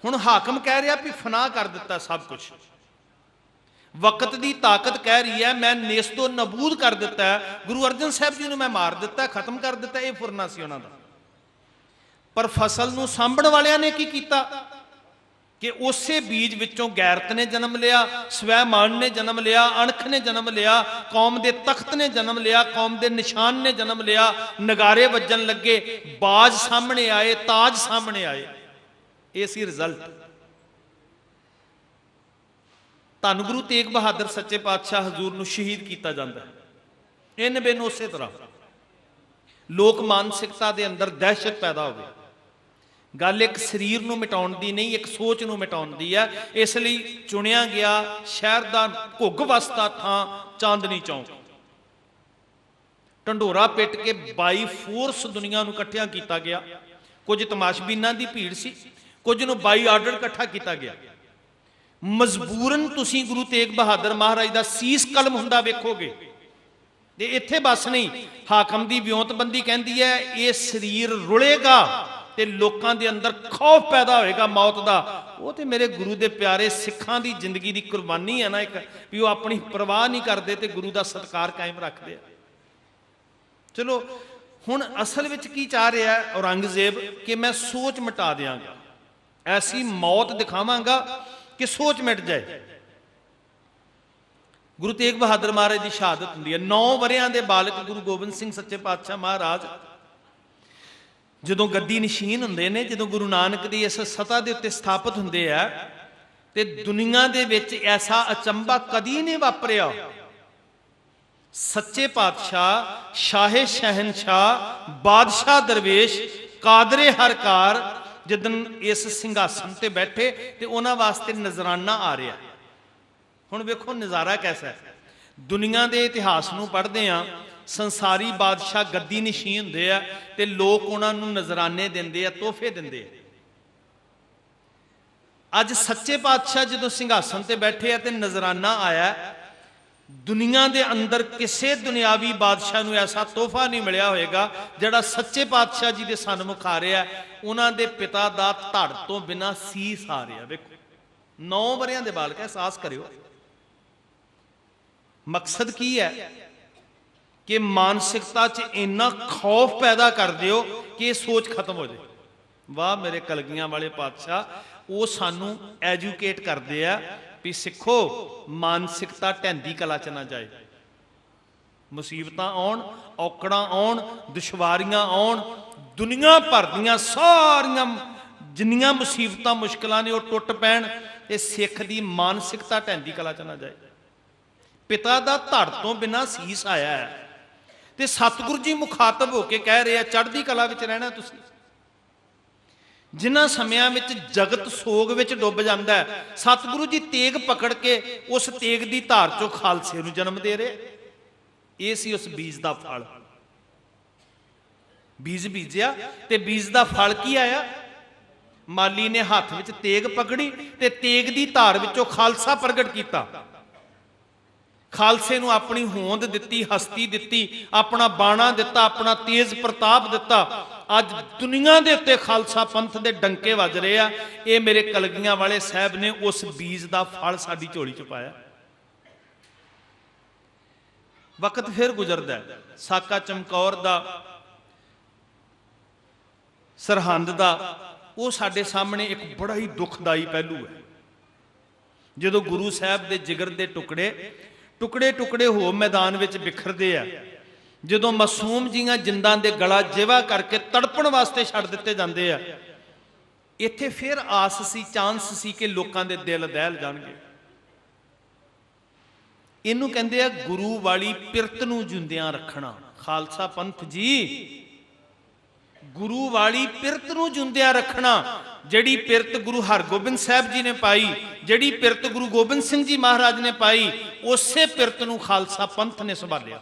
ਹੁਣ ਹਾਕਮ ਕਹਿ ਰਿਹਾ ਵੀ ਫਨਾ ਕਰ ਦਿੱਤਾ ਸਭ ਕੁਝ। ਵਕਤ ਦੀ ਤਾਕਤ ਕਹਿ ਰਹੀ ਹੈ ਮੈਂ ਨੇਸਤੋ ਨਬੂਦ ਕਰ ਦਿੱਤਾ, ਗੁਰੂ ਅਰਜਨ ਸਾਹਿਬ ਜੀ ਨੂੰ ਮੈਂ ਮਾਰ ਦਿੱਤਾ, ਖਤਮ ਕਰ ਦਿੱਤਾ। ਇਹ ਫੁਰਨਾ ਸੀ ਉਹਨਾਂ ਦਾ। ਪਰ ਫਸਲ ਨੂੰ ਸਾਂਭਣ ਵਾਲਿਆਂ ਨੇ ਕੀ ਕੀਤਾ ਕਿ ਉਸੇ ਬੀਜ ਵਿੱਚੋਂ ਗੈਰਤ ਨੇ ਜਨਮ ਲਿਆ, ਸਵੈਮਾਨ ਨੇ ਜਨਮ ਲਿਆ, ਅਣਖ ਨੇ ਜਨਮ ਲਿਆ, ਕੌਮ ਦੇ ਤਖਤ ਨੇ ਜਨਮ ਲਿਆ, ਕੌਮ ਦੇ ਨਿਸ਼ਾਨ ਨੇ ਜਨਮ ਲਿਆ। ਨਗਾਰੇ ਵੱਜਣ ਲੱਗੇ, ਬਾਜ ਸਾਹਮਣੇ ਆਏ, ਤਾਜ ਸਾਹਮਣੇ ਆਏ। ਇਹ ਸੀ ਰਿਜ਼ਲਟ। ਧੰਨ ਗੁਰੂ ਤੇਗ ਬਹਾਦਰ ਸੱਚੇ ਪਾਤਸ਼ਾਹ ਹਜ਼ੂਰ ਨੂੰ ਸ਼ਹੀਦ ਕੀਤਾ ਜਾਂਦਾ ਹੈ। ਇਨ ਬਿਨ ਉਸੇ ਤਰ੍ਹਾਂ ਲੋਕ ਮਾਨਸਿਕਤਾ ਦੇ ਅੰਦਰ ਦਹਿਸ਼ਤ ਪੈਦਾ ਹੋਵੇ। ਗੱਲ ਇੱਕ ਸਰੀਰ ਨੂੰ ਮਿਟਾਉਣ ਦੀ ਨਹੀਂ, ਇੱਕ ਸੋਚ ਨੂੰ ਮਿਟਾਉਣ ਦੀ ਹੈ। ਇਸ ਲਈ ਚੁਣਿਆ ਗਿਆ ਸ਼ਹਿਰ ਦਾ ਘੁੱਗ ਵਸਦਾ ਥਾਂ ਚਾਂਦਨੀ ਚੌਂਕ। ਢੰਡੋਰਾ ਪਿੱਟ ਕੇ 22 ਫੋਰਸ ਦੁਨੀਆ ਨੂੰ ਇਕੱਠਿਆਂ ਕੀਤਾ ਗਿਆ। ਕੁਝ ਤਮਾਸ਼ਬੀਨਾਂ ਦੀ ਭੀੜ ਸੀ, ਕੁਝ ਨੂੰ 22 ਆਰਡਰ ਇਕੱਠਾ ਕੀਤਾ ਗਿਆ। ਮਜਬੂਰਨ ਤੁਸੀਂ ਗੁਰੂ ਤੇਗ ਬਹਾਦਰ ਮਹਾਰਾਜ ਦਾ ਸੀਸ ਕਲਮ ਹੁੰਦਾ ਵੇਖੋਗੇ। ਤੇ ਇੱਥੇ ਬਸ ਨਹੀਂ, ਹਾਕਮ ਦੀ ਵਿਉਂਤਬੰਦੀ ਕਹਿੰਦੀ ਹੈ ਇਹ ਸਰੀਰ ਰੁਲੇਗਾ ਤੇ ਲੋਕਾਂ ਦੇ ਅੰਦਰ ਖੌਫ ਪੈਦਾ ਹੋਏਗਾ ਮੌਤ ਦਾ। ਉਹ ਤੇ ਮੇਰੇ ਗੁਰੂ ਦੇ ਪਿਆਰੇ ਸਿੱਖਾਂ ਦੀ ਜ਼ਿੰਦਗੀ ਦੀ ਕੁਰਬਾਨੀ ਹੈ ਨਾ ਇੱਕ, ਵੀ ਉਹ ਆਪਣੀ ਪਰਵਾਹ ਨਹੀਂ ਕਰਦੇ ਤੇ ਗੁਰੂ ਦਾ ਸਤਿਕਾਰ ਕਾਇਮ ਰੱਖਦੇ ਆ। ਚਲੋ ਹੁਣ ਅਸਲ ਵਿੱਚ ਕੀ ਚਾਹ ਰਿਹਾ ਔਰੰਗਜ਼ੇਬ ਕਿ ਮੈਂ ਸੋਚ ਮਿਟਾ ਦਿਆਂਗਾ, ਐਸੀ ਮੌਤ ਦਿਖਾਵਾਂਗਾ ਕਿ ਸੋਚ ਮਿਟ ਜਾਏ। ਗੁਰੂ ਤੇਗ ਬਹਾਦਰ ਮਹਾਰਾਜ ਦੀ ਸ਼ਹਾਦਤ ਹੁੰਦੀ ਹੈ। 9 ਵਰਿਆਂ ਦੇ ਬਾਲਕ ਗੁਰੂ ਗੋਬਿੰਦ ਸਿੰਘ ਸੱਚੇ ਪਾਤਸ਼ਾਹ ਮਹਾਰਾਜ ਜਦੋਂ ਗੱਦੀ ਨਸ਼ੀਨ ਹੁੰਦੇ ਨੇ, ਜਦੋਂ ਗੁਰੂ ਨਾਨਕ ਦੀ ਇਸ ਸਤਾ ਦੇ ਉੱਤੇ ਸਥਾਪਿਤ ਹੁੰਦੇ ਆ, ਤੇ ਦੁਨੀਆ ਦੇ ਵਿੱਚ ਐਸਾ ਅਚੰਭਾ ਕਦੀ ਨਹੀਂ ਵਾਪਰਿਆ। ਸੱਚੇ ਪਾਤਸ਼ਾਹ, ਸ਼ਾਹੇ ਸ਼ਹਿਨਸ਼ਾਹ, ਬਾਦਸ਼ਾਹ ਦਰਵੇਸ਼, ਕਾਦਰੇ ਹਰਕਾਰ ਜਿੱਦਣ ਇਸ ਸਿੰਘਾਸਨ ਤੇ ਬੈਠੇ ਤੇ ਉਹਨਾਂ ਵਾਸਤੇ ਨਜ਼ਰਾਨਾ ਆ ਰਿਹਾ। ਹੁਣ ਵੇਖੋ ਨਜ਼ਾਰਾ ਕੈਸਾ ਹੈ। ਦੁਨੀਆ ਦੇ ਇਤਿਹਾਸ ਨੂੰ ਪੜ੍ਹਦੇ ਆ, ਸੰਸਾਰੀ ਬਾਦਸ਼ਾਹ ਗੱਦੀ ਨਸ਼ੀਨ ਹੁੰਦੇ ਆ ਤੇ ਲੋਕ ਉਹਨਾਂ ਨੂੰ ਨਜ਼ਰਾਨੇ ਦਿੰਦੇ ਆ, ਤੋਹਫੇ ਦਿੰਦੇ ਆ। ਅੱਜ ਸੱਚੇ ਪਾਤਸ਼ਾਹ ਜਦੋਂ ਸਿੰਘਾਸਨ ਤੇ ਬੈਠੇ ਆ ਤੇ ਨਜ਼ਰਾਨਾ ਆਇਆ, ਦੁਨੀਆ ਦੇ ਅੰਦਰ ਕਿਸੇ ਦੁਨਿਆਵੀ ਬਾਦਸ਼ਾਹ ਨੂੰ ਐਸਾ ਤੋਹਫਾ ਨਹੀਂ ਮਿਲਿਆ ਹੋਏਗਾ ਜਿਹੜਾ ਸੱਚੇ ਪਾਤਸ਼ਾਹ ਜੀ ਦੇ ਸਨਮੁਖ ਆ ਰਿਹਾ। ਉਹਨਾਂ ਦੇ ਪਿਤਾ ਦਾ ਧੜ ਤੋਂ ਬਿਨਾਂ ਸੀਸ ਆ ਰਿਹਾ। ਵੇਖੋ 9 ਵਰਿਆਂ ਦੇ ਬਾਲਕ, ਅਹਿਸਾਸ ਕਰਿਓ। ਮਕਸਦ ਕੀ ਹੈ ਕਿ ਮਾਨਸਿਕਤਾ 'ਚ ਇੰਨਾ ਖੌਫ ਪੈਦਾ ਕਰ ਦਿਓ ਕਿ ਇਹ ਸੋਚ ਖਤਮ ਹੋ ਜਾਏ। ਵਾਹ ਮੇਰੇ ਕਲਗੀਆਂ ਵਾਲੇ ਪਾਤਸ਼ਾਹ, ਉਹ ਸਾਨੂੰ ਐਜੂਕੇਟ ਕਰਦੇ ਆ ਵੀ ਸਿੱਖੋ ਮਾਨਸਿਕਤਾ ਢਹਿੰਦੀ ਕਲਾ 'ਚ ਨਾ ਜਾਏ। ਮੁਸੀਬਤਾਂ ਆਉਣ, ਔਕੜਾਂ ਆਉਣ, ਦੁਸ਼ਵਾਰੀਆਂ ਆਉਣ, ਦੁਨੀਆ ਭਰ ਦੀਆਂ ਸਾਰੀਆਂ ਜਿੰਨੀਆਂ ਮੁਸੀਬਤਾਂ ਮੁਸ਼ਕਲਾਂ ਨੇ ਉਹ ਟੁੱਟ ਪੈਣ ਤੇ ਸਿੱਖ ਦੀ ਮਾਨਸਿਕਤਾ ਢਹਿੰਦੀ ਕਲਾ 'ਚ ਨਾ ਜਾਏ। ਪਿਤਾ ਦਾ ਧੜ ਤੋਂ ਬਿਨਾਂ ਸੀਸ ਆਇਆ ਹੈ ਤੇ ਸਤਿਗੁਰੂ ਜੀ ਮੁਖਾਤਬ ਹੋ ਕੇ ਕਹਿ ਰਹੇ ਆ ਚੜ੍ਹਦੀ ਕਲਾ ਵਿੱਚ ਰਹਿਣਾ ਤੁਸੀਂ। ਜਿਨ੍ਹਾਂ ਸਮਿਆਂ ਵਿੱਚ ਜਗਤ ਸੋਗ ਵਿੱਚ ਡੁੱਬ ਜਾਂਦਾ ਹੈ, ਸਤਿਗੁਰੂ ਜੀ ਤੇਗ ਪਕੜ ਕੇ ਉਸ ਤੇਗ ਦੀ ਧਾਰ ਚੋਂ ਖਾਲਸੇ ਨੂੰ ਜਨਮ ਦੇ ਰਹੇ। ਇਹ ਸੀ ਉਸ ਬੀਜ ਦਾ ਫਲ। ਬੀਜ ਬੀਜਿਆ ਤੇ ਬੀਜ ਦਾ ਫਲ ਕੀ ਆਇਆ? ਮਾਲੀ ਨੇ ਹੱਥ ਵਿੱਚ ਤੇਗ ਪਕੜੀ ਤੇ ਤੇਗ ਦੀ ਧਾਰ ਵਿੱਚੋਂ ਖਾਲਸਾ ਪ੍ਰਗਟ ਕੀਤਾ। ਖਾਲਸੇ ਨੂੰ ਆਪਣੀ ਹੋਂਦ ਦਿੱਤੀ, ਹਸਤੀ ਦਿੱਤੀ, ਆਪਣਾ ਬਾਣਾ ਦਿੱਤਾ, ਆਪਣਾ ਤੇਜ਼ ਪ੍ਰਤਾਪ ਦਿੱਤਾ। ਅੱਜ ਦੁਨੀਆ ਦੇ ਉੱਤੇ ਖਾਲਸਾ ਪੰਥ ਦੇ ਡੰਕੇ ਵੱਜ ਰਹੇ ਆ। ਇਹ ਮੇਰੇ ਕਲਗੀਆਂ ਵਾਲੇ ਸਾਹਿਬ ਨੇ ਉਸ ਬੀਜ ਦਾ ਫਲ ਸਾਡੀ ਝੋਲੀ 'ਚ ਪਾਇਆ। ਵਕਤ ਫਿਰ ਗੁਜ਼ਰਦਾ, ਸਾਕਾ ਚਮਕੌਰ ਦਾ, ਸਰਹੰਦ ਦਾ, ਉਹ ਸਾਡੇ ਸਾਹਮਣੇ ਇੱਕ ਬੜਾ ਹੀ ਦੁਖਦਾਈ ਪਹਿਲੂ ਹੈ। ਜਦੋਂ ਗੁਰੂ ਸਾਹਿਬ ਦੇ ਜਿਗਰ ਦੇ ਟੁਕੜੇ ਟੁਕੜੇ ਹੋ ਮੈਦਾਨ ਵਿੱਚ ਬਿਖਰਦੇ ਆ, ਜਦੋਂ ਮਾਸੂਮ ਜੀਆਂ ਜਿੰਦਾਂ ਦੇ ਗਲਾ ਜਿਵਾ ਕਰਕੇ ਤੜਪਣ ਵਾਸਤੇ ਛੱਡ ਦਿੱਤੇ ਜਾਂਦੇ ਆ, ਇੱਥੇ ਫਿਰ ਆਸ ਸੀ, ਚਾਂਸ ਸੀ ਕਿ ਲੋਕਾਂ ਦੇ ਦਿਲ ਦਹਿਲ ਜਾਣਗੇ। ਇਹਨੂੰ ਕਹਿੰਦੇ ਆ ਗੁਰੂ ਵਾਲੀ ਪਿਰਤ ਨੂੰ ਜਿਉਂਦਿਆਂ ਰੱਖਣਾ। ਖਾਲਸਾ ਪੰਥ ਜੀ, ਗੁਰੂ ਵਾਲੀ ਪਿਰਤ ਨੂੰ ਜਿਉਂਦਿਆਂ ਰੱਖਣਾ। ਜਿਹੜੀ ਪਿਰਤ ਗੁਰੂ ਹਰਗੋਬਿੰਦ ਸਾਹਿਬ ਜੀ ਨੇ ਪਾਈ, ਜਿਹੜੀ ਪਿਰਤ ਗੁਰੂ ਗੋਬਿੰਦ ਸਿੰਘ ਜੀ ਮਹਾਰਾਜ ਨੇ ਪਾਈ, ਉਸੇ ਪਿਰਤ ਨੂੰ ਖਾਲਸਾ ਪੰਥ ਨੇ ਸੰਭਾਲਿਆ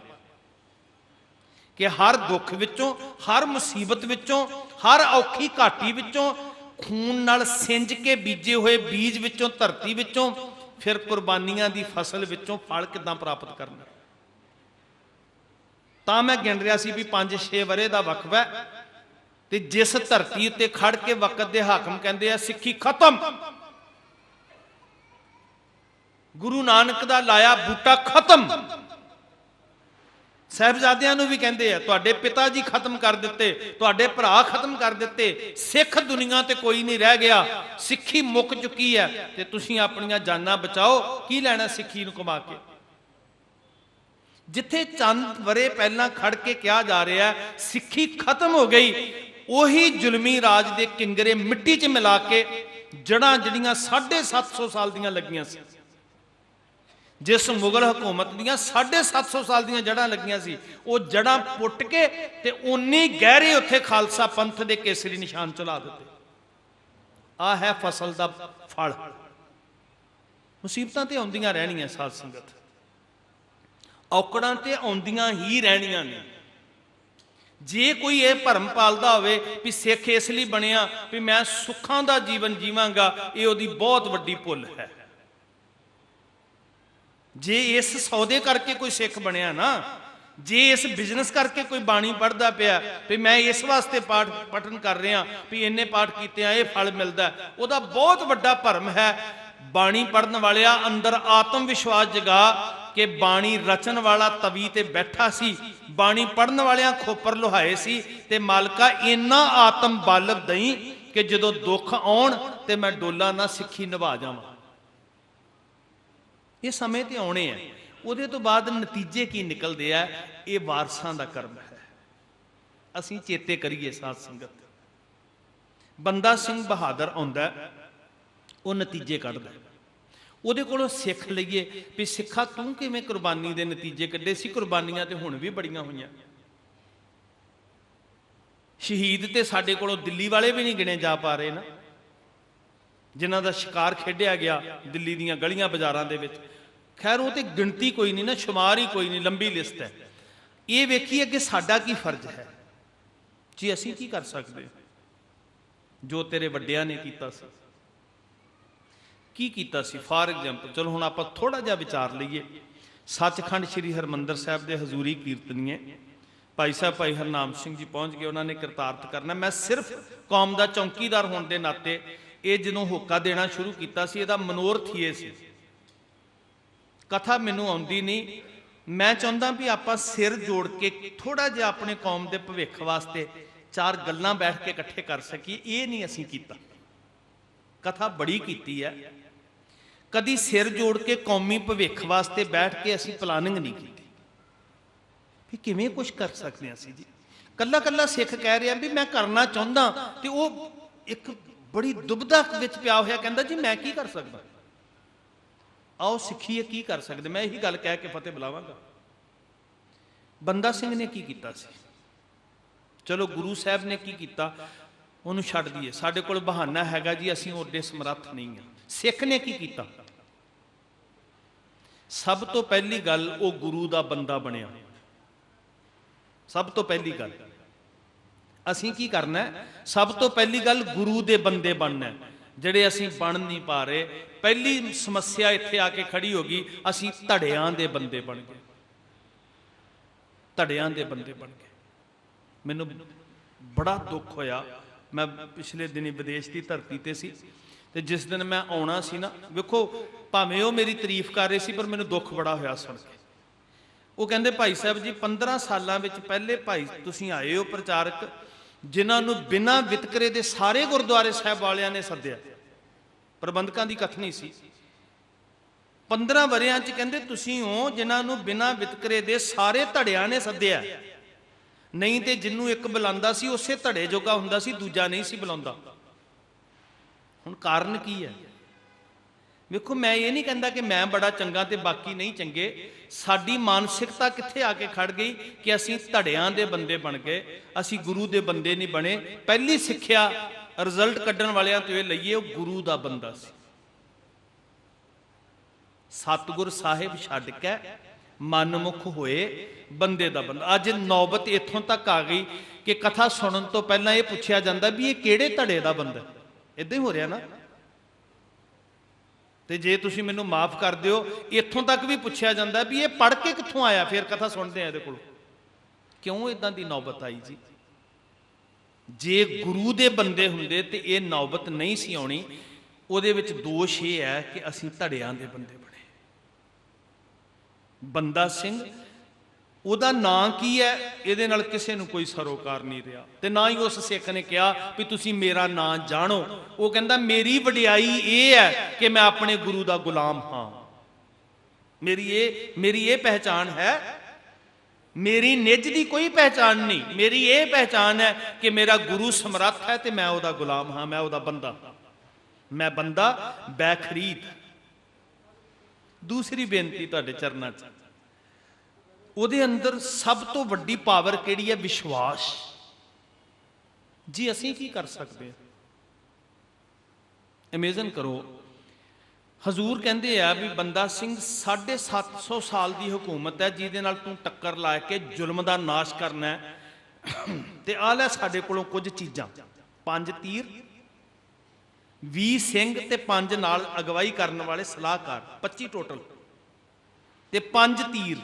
ਕਿ ਹਰ ਦੁੱਖ ਵਿੱਚੋਂ, ਹਰ ਮੁਸੀਬਤ ਵਿੱਚੋਂ, ਹਰ ਔਖੀ ਘਾਟੀ ਵਿੱਚੋਂ, ਖੂਨ ਨਾਲ ਸਿੰਜ ਕੇ ਬੀਜੇ ਹੋਏ ਬੀਜ ਵਿੱਚੋਂ, ਧਰਤੀ ਵਿੱਚੋਂ ਫਿਰ ਕੁਰਬਾਨੀਆਂ ਦੀ ਫਸਲ ਵਿੱਚੋਂ ਫਲ ਕਿੱਦਾਂ ਪ੍ਰਾਪਤ ਕਰਨਾ। ਤਾਂ ਮੈਂ ਗਿਣ ਰਿਹਾ ਸੀ ਵੀ 5-6 ਵਰੇ ਦਾ ਵਕਫਾ ਹੈ ਤੇ ਜਿਸ ਧਰਤੀ ਉੱਤੇ ਖੜ ਕੇ ਵਕਤ ਦੇ ਹਾਕਮ ਕਹਿੰਦੇ ਆ ਸਿੱਖੀ ਖਤਮ, ਗੁਰੂ ਨਾਨਕ ਦਾ ਲਾਇਆ ਬੂਟਾ ਖਤਮ। ਸਾਹਿਬਜ਼ਾਦਿਆਂ ਨੂੰ ਵੀ ਕਹਿੰਦੇ ਆ ਤੁਹਾਡੇ ਪਿਤਾ ਜੀ ਖਤਮ ਕਰ ਦਿੱਤੇ, ਤੁਹਾਡੇ ਭਰਾ ਖਤਮ ਕਰ ਦਿੱਤੇ, ਸਿੱਖ ਦੁਨੀਆ ਤੇ ਕੋਈ ਨਹੀਂ ਰਹਿ ਗਿਆ, ਸਿੱਖੀ ਮੁੱਕ ਚੁੱਕੀ ਹੈ ਤੇ ਤੁਸੀਂ ਆਪਣੀਆਂ ਜਾਨਾਂ ਬਚਾਓ। ਕੀ ਲੈਣਾ ਸਿੱਖੀ ਨੂੰ ਕਮਾ ਕੇ? ਜਿੱਥੇ ਚੰਦ ਵਰੇ ਪਹਿਲਾਂ ਖੜ ਕੇ ਕਿਹਾ ਜਾ ਰਿਹਾ ਸਿੱਖੀ ਖਤਮ ਹੋ ਗਈ, ਉਹੀ ਜ਼ੁਲਮੀ ਰਾਜ ਦੇ ਕਿੰਗਰੇ ਮਿੱਟੀ 'ਚ ਮਿਲਾ ਕੇ ਜੜਾਂ ਜਿਹੜੀਆਂ 750 ਸਾਲ ਦੀਆਂ ਲੱਗੀਆਂ ਸੀ, ਜਿਸ ਮੁਗਲ ਹਕੂਮਤ ਦੀਆਂ 750 ਸਾਲ ਦੀਆਂ ਜੜਾਂ ਲੱਗੀਆਂ ਸੀ, ਉਹ ਜੜਾਂ ਪੁੱਟ ਕੇ ਤੇ ਉਨੀ ਗਹਿਰੇ ਉੱਥੇ ਖਾਲਸਾ ਪੰਥ ਦੇ ਕੇਸਰੀ ਨਿਸ਼ਾਨ ਚਲਾ ਦਿੱਤੇ। ਆ ਹੈ ਫਸਲ ਦਾ ਫਲ। ਮੁਸੀਬਤਾਂ ਤੇ ਆਉਂਦੀਆਂ ਰਹਿਣੀਆਂ ਸਾਧ ਸੰਗਤ, ਔਕੜਾਂ ਤੇ ਆਉਂਦੀਆਂ ਹੀ ਰਹਿਣੀਆਂ ਨੇ। ਜੇ ਕੋਈ ਇਹ ਭਰਮ ਪਾਲਦਾ ਹੋਵੇ ਵੀ ਸਿੱਖ ਇਸ ਲਈ ਬਣਿਆ ਵੀ ਮੈਂ ਸੁੱਖਾਂ ਦਾ ਜੀਵਨ ਜੀਵਾਂਗਾ, ਇਹ ਉਹਦੀ ਬਹੁਤ ਵੱਡੀ ਭੁੱਲ ਹੈ। ਜੇ ਇਸ ਸੌਦੇ ਕਰਕੇ ਕੋਈ ਸਿੱਖ ਬਣਿਆ ਨਾ, ਜੇ ਇਸ ਬਿਜ਼ਨਸ ਕਰਕੇ ਕੋਈ ਬਾਣੀ ਪੜ੍ਹਦਾ ਪਿਆ ਵੀ ਮੈਂ ਇਸ ਵਾਸਤੇ ਪਾਠ ਪਠਨ ਕਰ ਰਿਹਾ ਵੀ ਇੰਨੇ ਪਾਠ ਕੀਤੇ ਆ ਇਹ ਫਲ ਮਿਲਦਾ, ਉਹਦਾ ਬਹੁਤ ਵੱਡਾ ਭਰਮ ਹੈ। ਬਾਣੀ ਪੜ੍ਹਨ ਵਾਲਿਆ ਅੰਦਰ ਆਤਮ ਵਿਸ਼ਵਾਸ ਜਗਾ ਕਿ ਬਾਣੀ ਰਚਨ ਵਾਲਾ ਤਵੀ ਤੇ ਬੈਠਾ ਸੀ, ਬਾਣੀ ਪੜ੍ਹਨ ਵਾਲਿਆਂ ਖੋਪਰ ਲੁਹਾਏ ਸੀ, ਤੇ ਮਾਲਕਾ ਇੰਨਾ ਆਤਮ ਬਲ ਦਈ ਕਿ ਜਦੋਂ ਦੁੱਖ ਆਉਣ ਤੇ ਮੈਂ ਡੋਲਾ ਨਾ ਸਿੱਖੀ ਨਿਭਾ ਜਾਵਾਂ। ਇਹ ਸਮੇਂ ਤੇ ਆਉਣੇ ਆ, ਉਹਦੇ ਤੋਂ ਬਾਅਦ ਨਤੀਜੇ ਕੀ ਨਿਕਲਦੇ ਆ, ਇਹ ਵਾਰਸਾਂ ਦਾ ਕਰਮ ਹੈ। ਅਸੀਂ ਚੇਤੇ ਕਰੀਏ ਸਾਧ ਸੰਗਤ, ਬੰਦਾ ਸਿੰਘ ਬਹਾਦਰ ਆਉਂਦਾ, ਉਹ ਨਤੀਜੇ ਕੱਢਦਾ, ਉਹਦੇ ਕੋਲੋਂ ਸਿੱਖ ਲਈਏ ਵੀ ਸਿੱਖਾ ਤੂੰ ਕਿਵੇਂ ਕੁਰਬਾਨੀ ਦੇ ਨਤੀਜੇ ਕੱਢੇ ਸੀ। ਕੁਰਬਾਨੀਆਂ ਤੇ ਹੁਣ ਵੀ ਬੜੀਆਂ ਹੋਈਆਂ, ਸ਼ਹੀਦ ਤੇ ਸਾਡੇ ਕੋਲੋਂ ਦਿੱਲੀ ਵਾਲੇ ਵੀ ਨਹੀਂ ਗਿਣੇ ਜਾ ਪਾ ਰਹੇ ਨਾ, ਜਿਨ੍ਹਾਂ ਦਾ ਸ਼ਿਕਾਰ ਖੇਡਿਆ ਗਿਆ ਦਿੱਲੀ ਦੀਆਂ ਗਲੀਆਂ ਬਾਜ਼ਾਰਾਂ ਦੇ ਵਿੱਚ। ਖੈਰ ਉਹ ਤੇ ਗਿਣਤੀ ਕੋਈ ਨਹੀਂ ਨਾ, ਸ਼ੁਮਾਰ ਹੀ ਕੋਈ ਨਹੀਂ, ਲੰਬੀ ਲਿਸਟ ਹੈ। ਇਹ ਵੇਖੀਏ ਕਿ ਸਾਡਾ ਕੀ ਫਰਜ਼ ਹੈ ਜੀ, ਅਸੀਂ ਕੀ ਕਰ ਸਕਦੇ ਜੋ ਤੇਰੇ ਵੱਡਿਆਂ ਨੇ ਕੀਤਾ ਸੀ, ਕੀ ਕੀਤਾ ਸੀ। ਫਾਰ ਐਗਜ਼ਾਮਪਲ, ਚਲੋ ਹੁਣ ਆਪਾਂ ਥੋੜਾ ਜਿਹਾ ਵਿਚਾਰ ਲਈਏ। ਸੱਚਖੰਡ ਸ੍ਰੀ ਹਰਿਮੰਦਰ ਸਾਹਿਬ ਦੇ ਹਜ਼ੂਰੀ ਕੀਰਤਨੀਏ ਭਾਈ ਸਾਹਿਬ ਭਾਈ ਹਰਨਾਮ ਸਿੰਘ ਜੀ ਪਹੁੰਚ ਗਏ, ਉਹਨਾਂ ਨੇ ਕਿਰਤਾਰਥ ਕਰਨਾ। ਮੈਂ ਸਿਰਫ ਕੌਮ ਦਾ ਚੌਕੀਦਾਰ ਹੋਣ ਦੇ ਨਾਤੇ ਇਹ ਜਦੋਂ ਹੋਕਾ ਦੇਣਾ ਸ਼ੁਰੂ ਕੀਤਾ ਸੀ, ਇਹਦਾ ਮਨੋਰਥ ਹੀ ਇਹ ਸੀ। ਕਥਾ ਮੈਨੂੰ ਆਉਂਦੀ ਨਹੀਂ, ਮੈਂ ਚਾਹੁੰਦਾ ਵੀ ਆਪਾਂ ਸਿਰ ਜੋੜ ਕੇ ਥੋੜਾ ਜਿਹਾ ਆਪਣੇ ਕੌਮ ਦੇ ਭਵਿੱਖ ਵਾਸਤੇ ਚਾਰ ਗੱਲਾਂ ਬੈਠ ਕੇ ਇਕੱਠੇ ਕਰ ਸਕੀਏ। ਇਹ ਨਹੀਂ ਅਸੀਂ ਕੀਤਾ, ਕਥਾ ਬੜੀ ਕੀਤੀ ਹੈ, ਕਦੀ ਸਿਰ ਜੋੜ ਕੇ ਕੌਮੀ ਭਵਿੱਖ ਵਾਸਤੇ ਬੈਠ ਕੇ ਅਸੀਂ ਪਲਾਨਿੰਗ ਨਹੀਂ ਕੀਤੀ ਵੀ ਕਿਵੇਂ ਕੁਝ ਕਰ ਸਕਦੇ ਹਾਂ ਅਸੀਂ ਜੀ। ਕੱਲਾ ਕੱਲਾ ਸਿੱਖ ਕਹਿ ਰਿਹਾ ਵੀ ਮੈਂ ਕਰਨਾ ਚਾਹੁੰਦਾ, ਤੇ ਉਹ ਇੱਕ ਬੜੀ ਦੁਬਿਧਾ ਵਿੱਚ ਪਿਆ ਹੋਇਆ ਕਹਿੰਦਾ ਜੀ ਮੈਂ ਕੀ ਕਰ ਸਕਦਾ। ਆਓ ਸਿੱਖੀਏ ਕੀ ਕਰ ਸਕਦੇ। ਮੈਂ ਇਹੀ ਗੱਲ ਕਹਿ ਕੇ ਫਤਿਹ ਬੁਲਾਵਾਂਗਾ। ਬੰਦਾ ਸਿੰਘ ਨੇ ਕੀ ਕੀਤਾ ਸੀ, ਚਲੋ ਗੁਰੂ ਸਾਹਿਬ ਨੇ ਕੀ ਕੀਤਾ ਉਹਨੂੰ ਛੱਡ ਦਈਏ, ਸਾਡੇ ਕੋਲ ਬਹਾਨਾ ਹੈਗਾ ਜੀ ਅਸੀਂ ਓਡੇ ਸਮਰੱਥ ਨਹੀਂ ਹਾਂ। ਸਿੱਖ ਨੇ ਕੀ ਕੀਤਾ, ਸਭ ਤੋਂ ਪਹਿਲੀ ਗੱਲ ਉਹ ਗੁਰੂ ਦਾ ਬੰਦਾ ਬਣਿਆ। ਸਭ ਤੋਂ ਪਹਿਲੀ ਗੱਲ ਅਸੀਂ ਕੀ ਕਰਨਾ, ਸਭ ਤੋਂ ਪਹਿਲੀ ਗੱਲ ਗੁਰੂ ਦੇ ਬੰਦੇ ਬਣਨਾ, ਜਿਹੜੇ ਅਸੀਂ ਬਣ ਨਹੀਂ ਪਾ ਰਹੇ। ਪਹਿਲੀ ਸਮੱਸਿਆ ਇੱਥੇ ਆ ਕੇ ਖੜੀ ਹੋ ਗਈ, ਅਸੀਂ ਧੜਿਆਂ ਦੇ ਬੰਦੇ ਬਣ ਗਏ, ਧੜਿਆਂ ਦੇ ਬੰਦੇ ਬਣ ਗਏ। ਮੈਨੂੰ ਬੜਾ ਦੁੱਖ ਹੋਇਆ, ਮੈਂ ਪਿਛਲੇ ਦਿਨੀ ਵਿਦੇਸ਼ ਦੀ ਧਰਤੀ ਤੇ ਸੀ, ਤੇ ਜਿਸ ਦਿਨ ਮੈਂ ਆਉਣਾ ਸੀ ਨਾ, ਵੇਖੋ ਭਾਵੇਂ ਉਹ ਮੇਰੀ ਤਾਰੀਫ ਕਰ ਰਹੇ ਸੀ ਪਰ ਮੈਨੂੰ ਦੁੱਖ ਬੜਾ ਹੋਇਆ ਸੁਣ ਕੇ। ਉਹ ਕਹਿੰਦੇ ਭਾਈ ਸਾਹਿਬ ਜੀ 15 ਸਾਲਾਂ ਵਿੱਚ ਪਹਿਲੇ ਭਾਈ ਤੁਸੀਂ ਆਏ ਹੋ ਪ੍ਰਚਾਰਕ, ਜਿਨ੍ਹਾਂ ਨੂੰ ਬਿਨਾਂ ਵਿਤਕਰੇ ਦੇ ਸਾਰੇ ਗੁਰਦੁਆਰੇ ਸਾਹਿਬ ਵਾਲਿਆਂ ਨੇ ਸੱਦਿਆ, ਪ੍ਰਬੰਧਕਾਂ ਦੀ ਕਥਨੀ ਸੀ। 15 ਵਰਿਆਂ 'ਚ ਕਹਿੰਦੇ ਤੁਸੀਂ ਹੋ ਜਿਨ੍ਹਾਂ ਨੂੰ ਬਿਨਾਂ ਵਿਤਕਰੇ ਦੇ ਸਾਰੇ ਧੜਿਆਂ ਨੇ ਸੱਦਿਆ। ਨਹੀਂ ਤੇ ਜਿਹਨੂੰ ਇੱਕ ਬੁਲਾਉਂਦਾ ਸੀ ਉਸੇ ਧੜੇ ਜੋਗਾ ਹੁੰਦਾ ਸੀ, ਦੂਜਾ ਨਹੀਂ ਸੀ ਬੁਲਾਉਂਦਾ। ਹੁਣ ਕਾਰਨ ਕੀ ਹੈ? ਵੇਖੋ ਮੈਂ ਇਹ ਨਹੀਂ ਕਹਿੰਦਾ ਕਿ ਮੈਂ ਬੜਾ ਚੰਗਾ ਤੇ ਬਾਕੀ ਨਹੀਂ ਚੰਗੇ। ਸਾਡੀ ਮਾਨਸਿਕਤਾ ਕਿੱਥੇ ਆ ਕੇ ਖੜ ਗਈ ਕਿ ਅਸੀਂ ਧੜਿਆਂ ਦੇ ਬੰਦੇ ਬਣ ਗਏ, ਅਸੀਂ ਗੁਰੂ ਦੇ ਬੰਦੇ ਨਹੀਂ ਬਣੇ। ਪਹਿਲੀ ਸਿੱਖਿਆ ਰਿਜ਼ਲਟ ਕੱਢਣ ਵਾਲਿਆਂ ਤੋਂ ਇਹ ਲਈਏ, ਉਹ ਗੁਰੂ ਦਾ ਬੰਦਾ ਸੀ। ਸਤਿਗੁਰ ਸਾਹਿਬ ਛੱਡ ਕੇ ਮਨਮੁਖ ਹੋਏ ਬੰਦੇ ਦਾ ਬੰਦਾ। ਅੱਜ ਨੌਬਤ ਇੱਥੋਂ ਤੱਕ ਆ ਗਈ ਕਿ ਕਥਾ ਸੁਣਨ ਤੋਂ ਪਹਿਲਾਂ ਇਹ ਪੁੱਛਿਆ ਜਾਂਦਾ ਵੀ ਇਹ ਕਿਹੜੇ ਧੜੇ ਦਾ ਬੰਦਾ। ਇਦਾਂ ਹੀ ਹੋ ਰਿਹਾ ਨਾ। ਤੇ ਜੇ ਤੁਸੀਂ ਮੈਨੂੰ ਮਾਫ ਕਰ ਦਿਓ, ਇੱਥੋਂ ਤੱਕ ਵੀ ਪੁੱਛਿਆ ਜਾਂਦਾ ਵੀ ਇਹ ਪੜ੍ਹ ਕੇ ਕਿੱਥੋਂ ਆਇਆ, ਫਿਰ ਕਥਾ ਸੁਣਦੇ ਆ ਇਹਦੇ ਕੋਲ। ਕਿਉਂ ਇਦਾਂ ਦੀ ਨੌਬਤ ਆਈ ਜੀ? ਜੇ ਗੁਰੂ ਦੇ ਬੰਦੇ ਹੁੰਦੇ ਤੇ ਇਹ ਨੌਬਤ ਨਹੀਂ ਸੀ ਆਉਣੀ। ਉਹਦੇ ਵਿੱਚ ਦੋਸ਼ ਇਹ ਹੈ ਕਿ ਅਸੀਂ ਧੜਿਆਂ ਦੇ ਬੰਦੇ ਬਣੇ। ਬੰਦਾ ਸਿੰਘ ਉਹਦਾ ਨਾਂ ਕੀ ਹੈ, ਇਹਦੇ ਨਾਲ ਕਿਸੇ ਨੂੰ ਕੋਈ ਸਰੋਕਾਰ ਨਹੀਂ ਰਿਹਾ। ਤੇ ਨਾ ਹੀ ਉਸ ਸਿੱਖ ਨੇ ਕਿਹਾ ਵੀ ਤੁਸੀਂ ਮੇਰਾ ਨਾਂ ਜਾਣੋ। ਉਹ ਕਹਿੰਦਾ ਮੇਰੀ ਵਡਿਆਈ ਇਹ ਹੈ ਕਿ ਮੈਂ ਆਪਣੇ ਗੁਰੂ ਦਾ ਗੁਲਾਮ ਹਾਂ। ਮੇਰੀ ਇਹ ਪਹਿਚਾਨ ਹੈ। ਮੇਰੀ ਨਿੱਜ ਦੀ ਕੋਈ ਪਹਿਚਾਨ ਨਹੀਂ। ਮੇਰੀ ਇਹ ਪਹਿਚਾਨ ਹੈ ਕਿ ਮੇਰਾ ਗੁਰੂ ਸਮਰੱਥ ਹੈ ਤੇ ਮੈਂ ਉਹਦਾ ਗੁਲਾਮ ਹਾਂ, ਮੈਂ ਉਹਦਾ ਬੰਦਾ। ਮੈਂ ਬੰਦਾ ਬੈਖਰੀਦ। ਦੂਸਰੀ ਬੇਨਤੀ ਤੁਹਾਡੇ ਚਰਨਾਂ 'ਚ, ਉਹਦੇ ਅੰਦਰ ਸਭ ਤੋਂ ਵੱਡੀ ਪਾਵਰ ਕਿਹੜੀ ਹੈ? ਵਿਸ਼ਵਾਸ। ਜੀ ਅਸੀਂ ਕੀ ਕਰ ਸਕਦੇ ਹਾਂ? ਇਮੇਜਨ ਕਰੋ, ਹਜ਼ੂਰ ਕਹਿੰਦੇ ਆ ਵੀ ਬੰਦਾ ਸਿੰਘ 750 ਸਾਲ ਦੀ ਹਕੂਮਤ ਹੈ ਜਿਹਦੇ ਨਾਲ ਤੂੰ ਟੱਕਰ ਲਾ ਕੇ ਜ਼ੁਲਮ ਦਾ ਨਾਸ਼ ਕਰਨਾ ਹੈ। ਤੇ ਆ ਲੈ ਸਾਡੇ ਕੋਲੋਂ ਕੁਝ ਚੀਜ਼ਾਂ, 5 ਤੀਰ, 20 ਸਿੰਘ ਤੇ 5 ਨਾਲ ਅਗਵਾਈ ਕਰਨ ਵਾਲੇ ਸਲਾਹਕਾਰ, 25 ਟੋਟਲ, ਤੇ 5 ਤੀਰ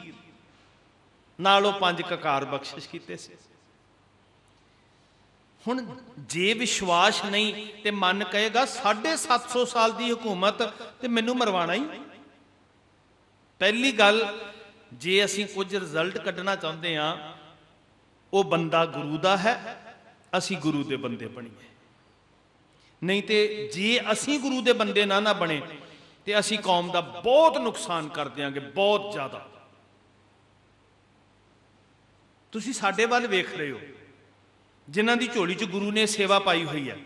ਨਾਲ ਉਹ 5 ਕਕਾਰ ਬਖਸ਼ਿਸ਼ ਕੀਤੇ ਸੀ। ਹੁਣ ਜੇ ਵਿਸ਼ਵਾਸ ਨਹੀਂ ਤੇ ਮਨ ਕਹੇਗਾ 750 ਸਾਲ ਦੀ ਹਕੂਮਤ ਤੇ ਮੈਨੂੰ ਮਰਵਾਣਾ ਹੀ। ਪਹਿਲੀ ਗੱਲ, ਜੇ ਅਸੀਂ ਕੁਝ ਰਿਜ਼ਲਟ ਕੱਢਣਾ ਚਾਹੁੰਦੇ ਹਾਂ, ਉਹ ਬੰਦਾ ਗੁਰੂ ਦਾ ਹੈ, ਅਸੀਂ ਗੁਰੂ ਦੇ ਬੰਦੇ ਬਣੀਏ। ਨਹੀਂ ਤੇ ਜੇ ਅਸੀਂ ਗੁਰੂ ਦੇ ਬੰਦੇ ਨਾ ਬਣੇ ਤੇ ਅਸੀਂ ਕੌਮ ਦਾ ਬਹੁਤ ਨੁਕਸਾਨ ਕਰ ਦਿਆਂਗੇ, ਬਹੁਤ ਜ਼ਿਆਦਾ। ਤੁਸੀਂ ਸਾਡੇ ਵੱਲ ਵੇਖ ਰਹੇ ਹੋ, ਜਿਨ੍ਹਾਂ ਦੀ ਝੋਲੀ 'ਚ ਗੁਰੂ ਨੇ ਸੇਵਾ ਪਾਈ ਹੋਈ ਹੈ,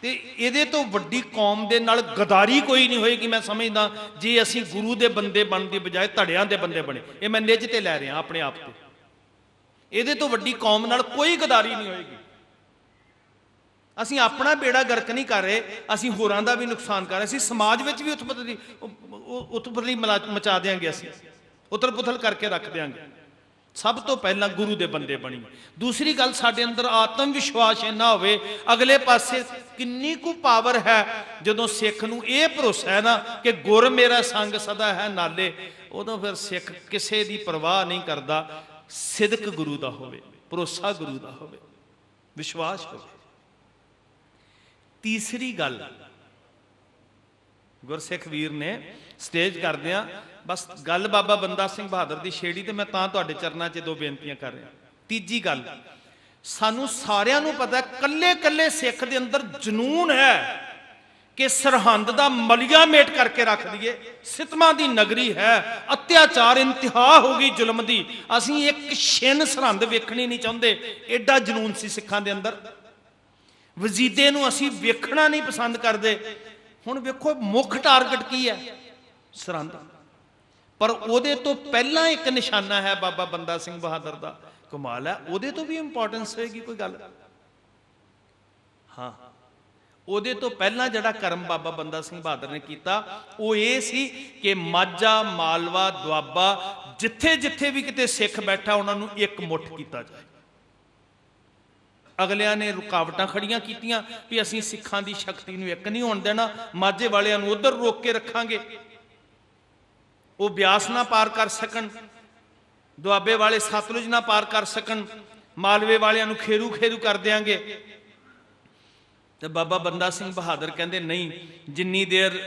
ਤੇ ਇਹਦੇ ਤੋਂ ਵੱਡੀ ਕੌਮ ਦੇ ਨਾਲ ਗਦਾਰੀ ਕੋਈ ਨਹੀਂ ਹੋਏਗੀ। ਮੈਂ ਸਮਝਦਾ ਜੇ ਅਸੀਂ ਗੁਰੂ ਦੇ ਬੰਦੇ ਬਣਨ ਦੀ ਬਜਾਏ ਧੜਿਆਂ ਦੇ ਬੰਦੇ ਬਣੇ, ਇਹ ਮੈਂ ਨਿੱਜ ਤੇ ਲੈ ਰਿਹਾ ਆਪਣੇ ਆਪ ਤੇ, ਇਹਦੇ ਤੋਂ ਵੱਡੀ ਕੌਮ ਨਾਲ ਕੋਈ ਗਦਾਰੀ ਨਹੀਂ ਹੋਏਗੀ। ਅਸੀਂ ਆਪਣਾ ਬੇੜਾ ਗਰਕ ਨਹੀਂ ਕਰ ਰਹੇ, ਅਸੀਂ ਹੋਰਾਂ ਦਾ ਵੀ ਨੁਕਸਾਨ ਕਰ ਰਹੇ। ਅਸੀਂ ਸਮਾਜ ਵਿੱਚ ਵੀ ਉਤਪਤਲੀ ਮਚਾ ਦਿਆਂਗੇ, ਅਸੀਂ ਉਥਲ ਪੁਥਲ ਕਰਕੇ ਰੱਖ ਦਿਆਂਗੇ। ਸਭ ਤੋਂ ਪਹਿਲਾਂ ਗੁਰੂ ਦੇ ਬੰਦੇ ਬਣੀ। ਦੂਸਰੀ ਗੱਲ, ਸਾਡੇ ਅੰਦਰ ਆਤਮ ਵਿਸ਼ਵਾਸ ਇੰਨਾ ਹੋਵੇ, ਅਗਲੇ ਪਾਸੇ ਕਿੰਨੀ ਕੁ ਪਾਵਰ ਹੈ ਜਦੋਂ ਸਿੱਖ ਨੂੰ ਇਹ ਭਰੋਸਾ ਹੈ ਨਾ ਕਿ ਗੁਰ ਮੇਰਾ ਸੰਗ ਸਦਾ ਹੈ ਨਾਲੇ, ਉਦੋਂ ਫਿਰ ਸਿੱਖ ਕਿਸੇ ਦੀ ਪਰਵਾਹ ਨਹੀਂ ਕਰਦਾ। ਸਿਦਕ ਗੁਰੂ ਦਾ ਹੋਵੇ, ਭਰੋਸਾ ਗੁਰੂ ਦਾ ਹੋਵੇ, ਵਿਸ਼ਵਾਸ ਹੋਵੇ। ਤੀਸਰੀ ਗੱਲ, ਗੁਰਸਿੱਖ ਵੀਰ ਨੇ ਸਟੇਜ ਕਰਦਿਆਂ ਬਸ ਗੱਲ ਬਾਬਾ ਬੰਦਾ ਸਿੰਘ ਬਹਾਦਰ ਦੀ ਛੇੜੀ, ਤੇ ਮੈਂ ਤਾਂ ਤੁਹਾਡੇ ਚਰਨਾਂ 'ਚ 2 ਬੇਨਤੀਆਂ ਕਰ ਰਿਹਾ। ਤੀਜੀ ਗੱਲ, ਸਾਨੂੰ ਸਾਰਿਆਂ ਨੂੰ ਪਤਾ, ਕੱਲੇ ਕੱਲੇ ਸਿੱਖ ਦੇ ਅੰਦਰ ਜਨੂਨ ਹੈ ਕਿ ਸਰਹੰਦ ਦਾ ਮਲੀਆ ਮੇਟ ਕਰਕੇ ਰੱਖ ਦਈਏ। ਸਿਤਮਾਂ ਦੀ ਨਗਰੀ ਹੈ, ਅਤਿਆਚਾਰ ਇੰਤਹਾ ਹੋ ਗਈ ਜ਼ੁਲਮ ਦੀ, ਅਸੀਂ ਇੱਕ ਛਿਨ ਸਰਹੰਦ ਵੇਖਣੀ ਨਹੀਂ ਚਾਹੁੰਦੇ। ਐਡਾ ਜਨੂਨ ਸੀ ਸਿੱਖਾਂ ਦੇ ਅੰਦਰ। ਵਜ਼ੀਦੇ ਨੂੰ ਅਸੀਂ ਵੇਖਣਾ ਨਹੀਂ ਪਸੰਦ ਕਰਦੇ। ਹੁਣ ਵੇਖੋ ਮੁੱਖ ਟਾਰਗੇਟ ਕੀ ਹੈ? ਸਰਹੰਦ। ਪਰ ਉਹਦੇ ਤੋਂ ਪਹਿਲਾਂ ਇੱਕ ਨਿਸ਼ਾਨਾ ਹੈ ਬਾਬਾ ਬੰਦਾ ਸਿੰਘ ਬਹਾਦਰ ਦਾ। ਕਮਾਲ ਹੈ, ਉਹਦੇ ਤੋਂ ਵੀ ਇੰਪੋਰਟੈਂਸ ਹੋਏਗੀ ਕੋਈ ਗੱਲ? ਹਾਂ, ਉਹਦੇ ਤੋਂ ਪਹਿਲਾਂ ਜਿਹੜਾ ਕਰਮ ਬਾਬਾ ਬੰਦਾ ਸਿੰਘ ਬਹਾਦਰ ਨੇ ਕੀਤਾ ਉਹ ਇਹ ਸੀ ਕਿ ਮਾਝਾ, ਮਾਲਵਾ, ਦੁਆਬਾ, ਜਿੱਥੇ ਜਿੱਥੇ ਵੀ ਕਿਤੇ ਸਿੱਖ ਬੈਠਾ ਉਹਨਾਂ ਨੂੰ ਇੱਕ ਮੁੱਠ ਕੀਤਾ ਜਾਏ। ਅਗਲਿਆਂ ਨੇ ਰੁਕਾਵਟਾਂ ਖੜੀਆਂ ਕੀਤੀਆਂ ਵੀ ਅਸੀਂ ਸਿੱਖਾਂ ਦੀ ਸ਼ਕਤੀ ਨੂੰ ਇੱਕ ਨਹੀਂ ਹੋਣ ਦੇਣਾ, ਮਾਝੇ ਵਾਲਿਆਂ ਨੂੰ ਉਧਰ ਰੋਕ ਕੇ ਰੱਖਾਂਗੇ, ਉਹ ਬਿਆਸ ਨਾ ਪਾਰ ਕਰ ਸਕਣ, ਦੁਆਬੇ ਵਾਲੇ ਸਤਲੁਜ ਨਾ ਪਾਰ ਕਰ ਸਕਣ, ਮਾਲਵੇ ਵਾਲਿਆਂ ਨੂੰ ਖੇਰੂ ਖੇਰੂ ਕਰ ਦਿਆਂਗੇ। ਤੇ ਬਾਬਾ ਬੰਦਾ ਸਿੰਘ ਬਹਾਦਰ ਕਹਿੰਦੇ ਨਹੀਂ, ਜਿੰਨੀ ਦੇਰ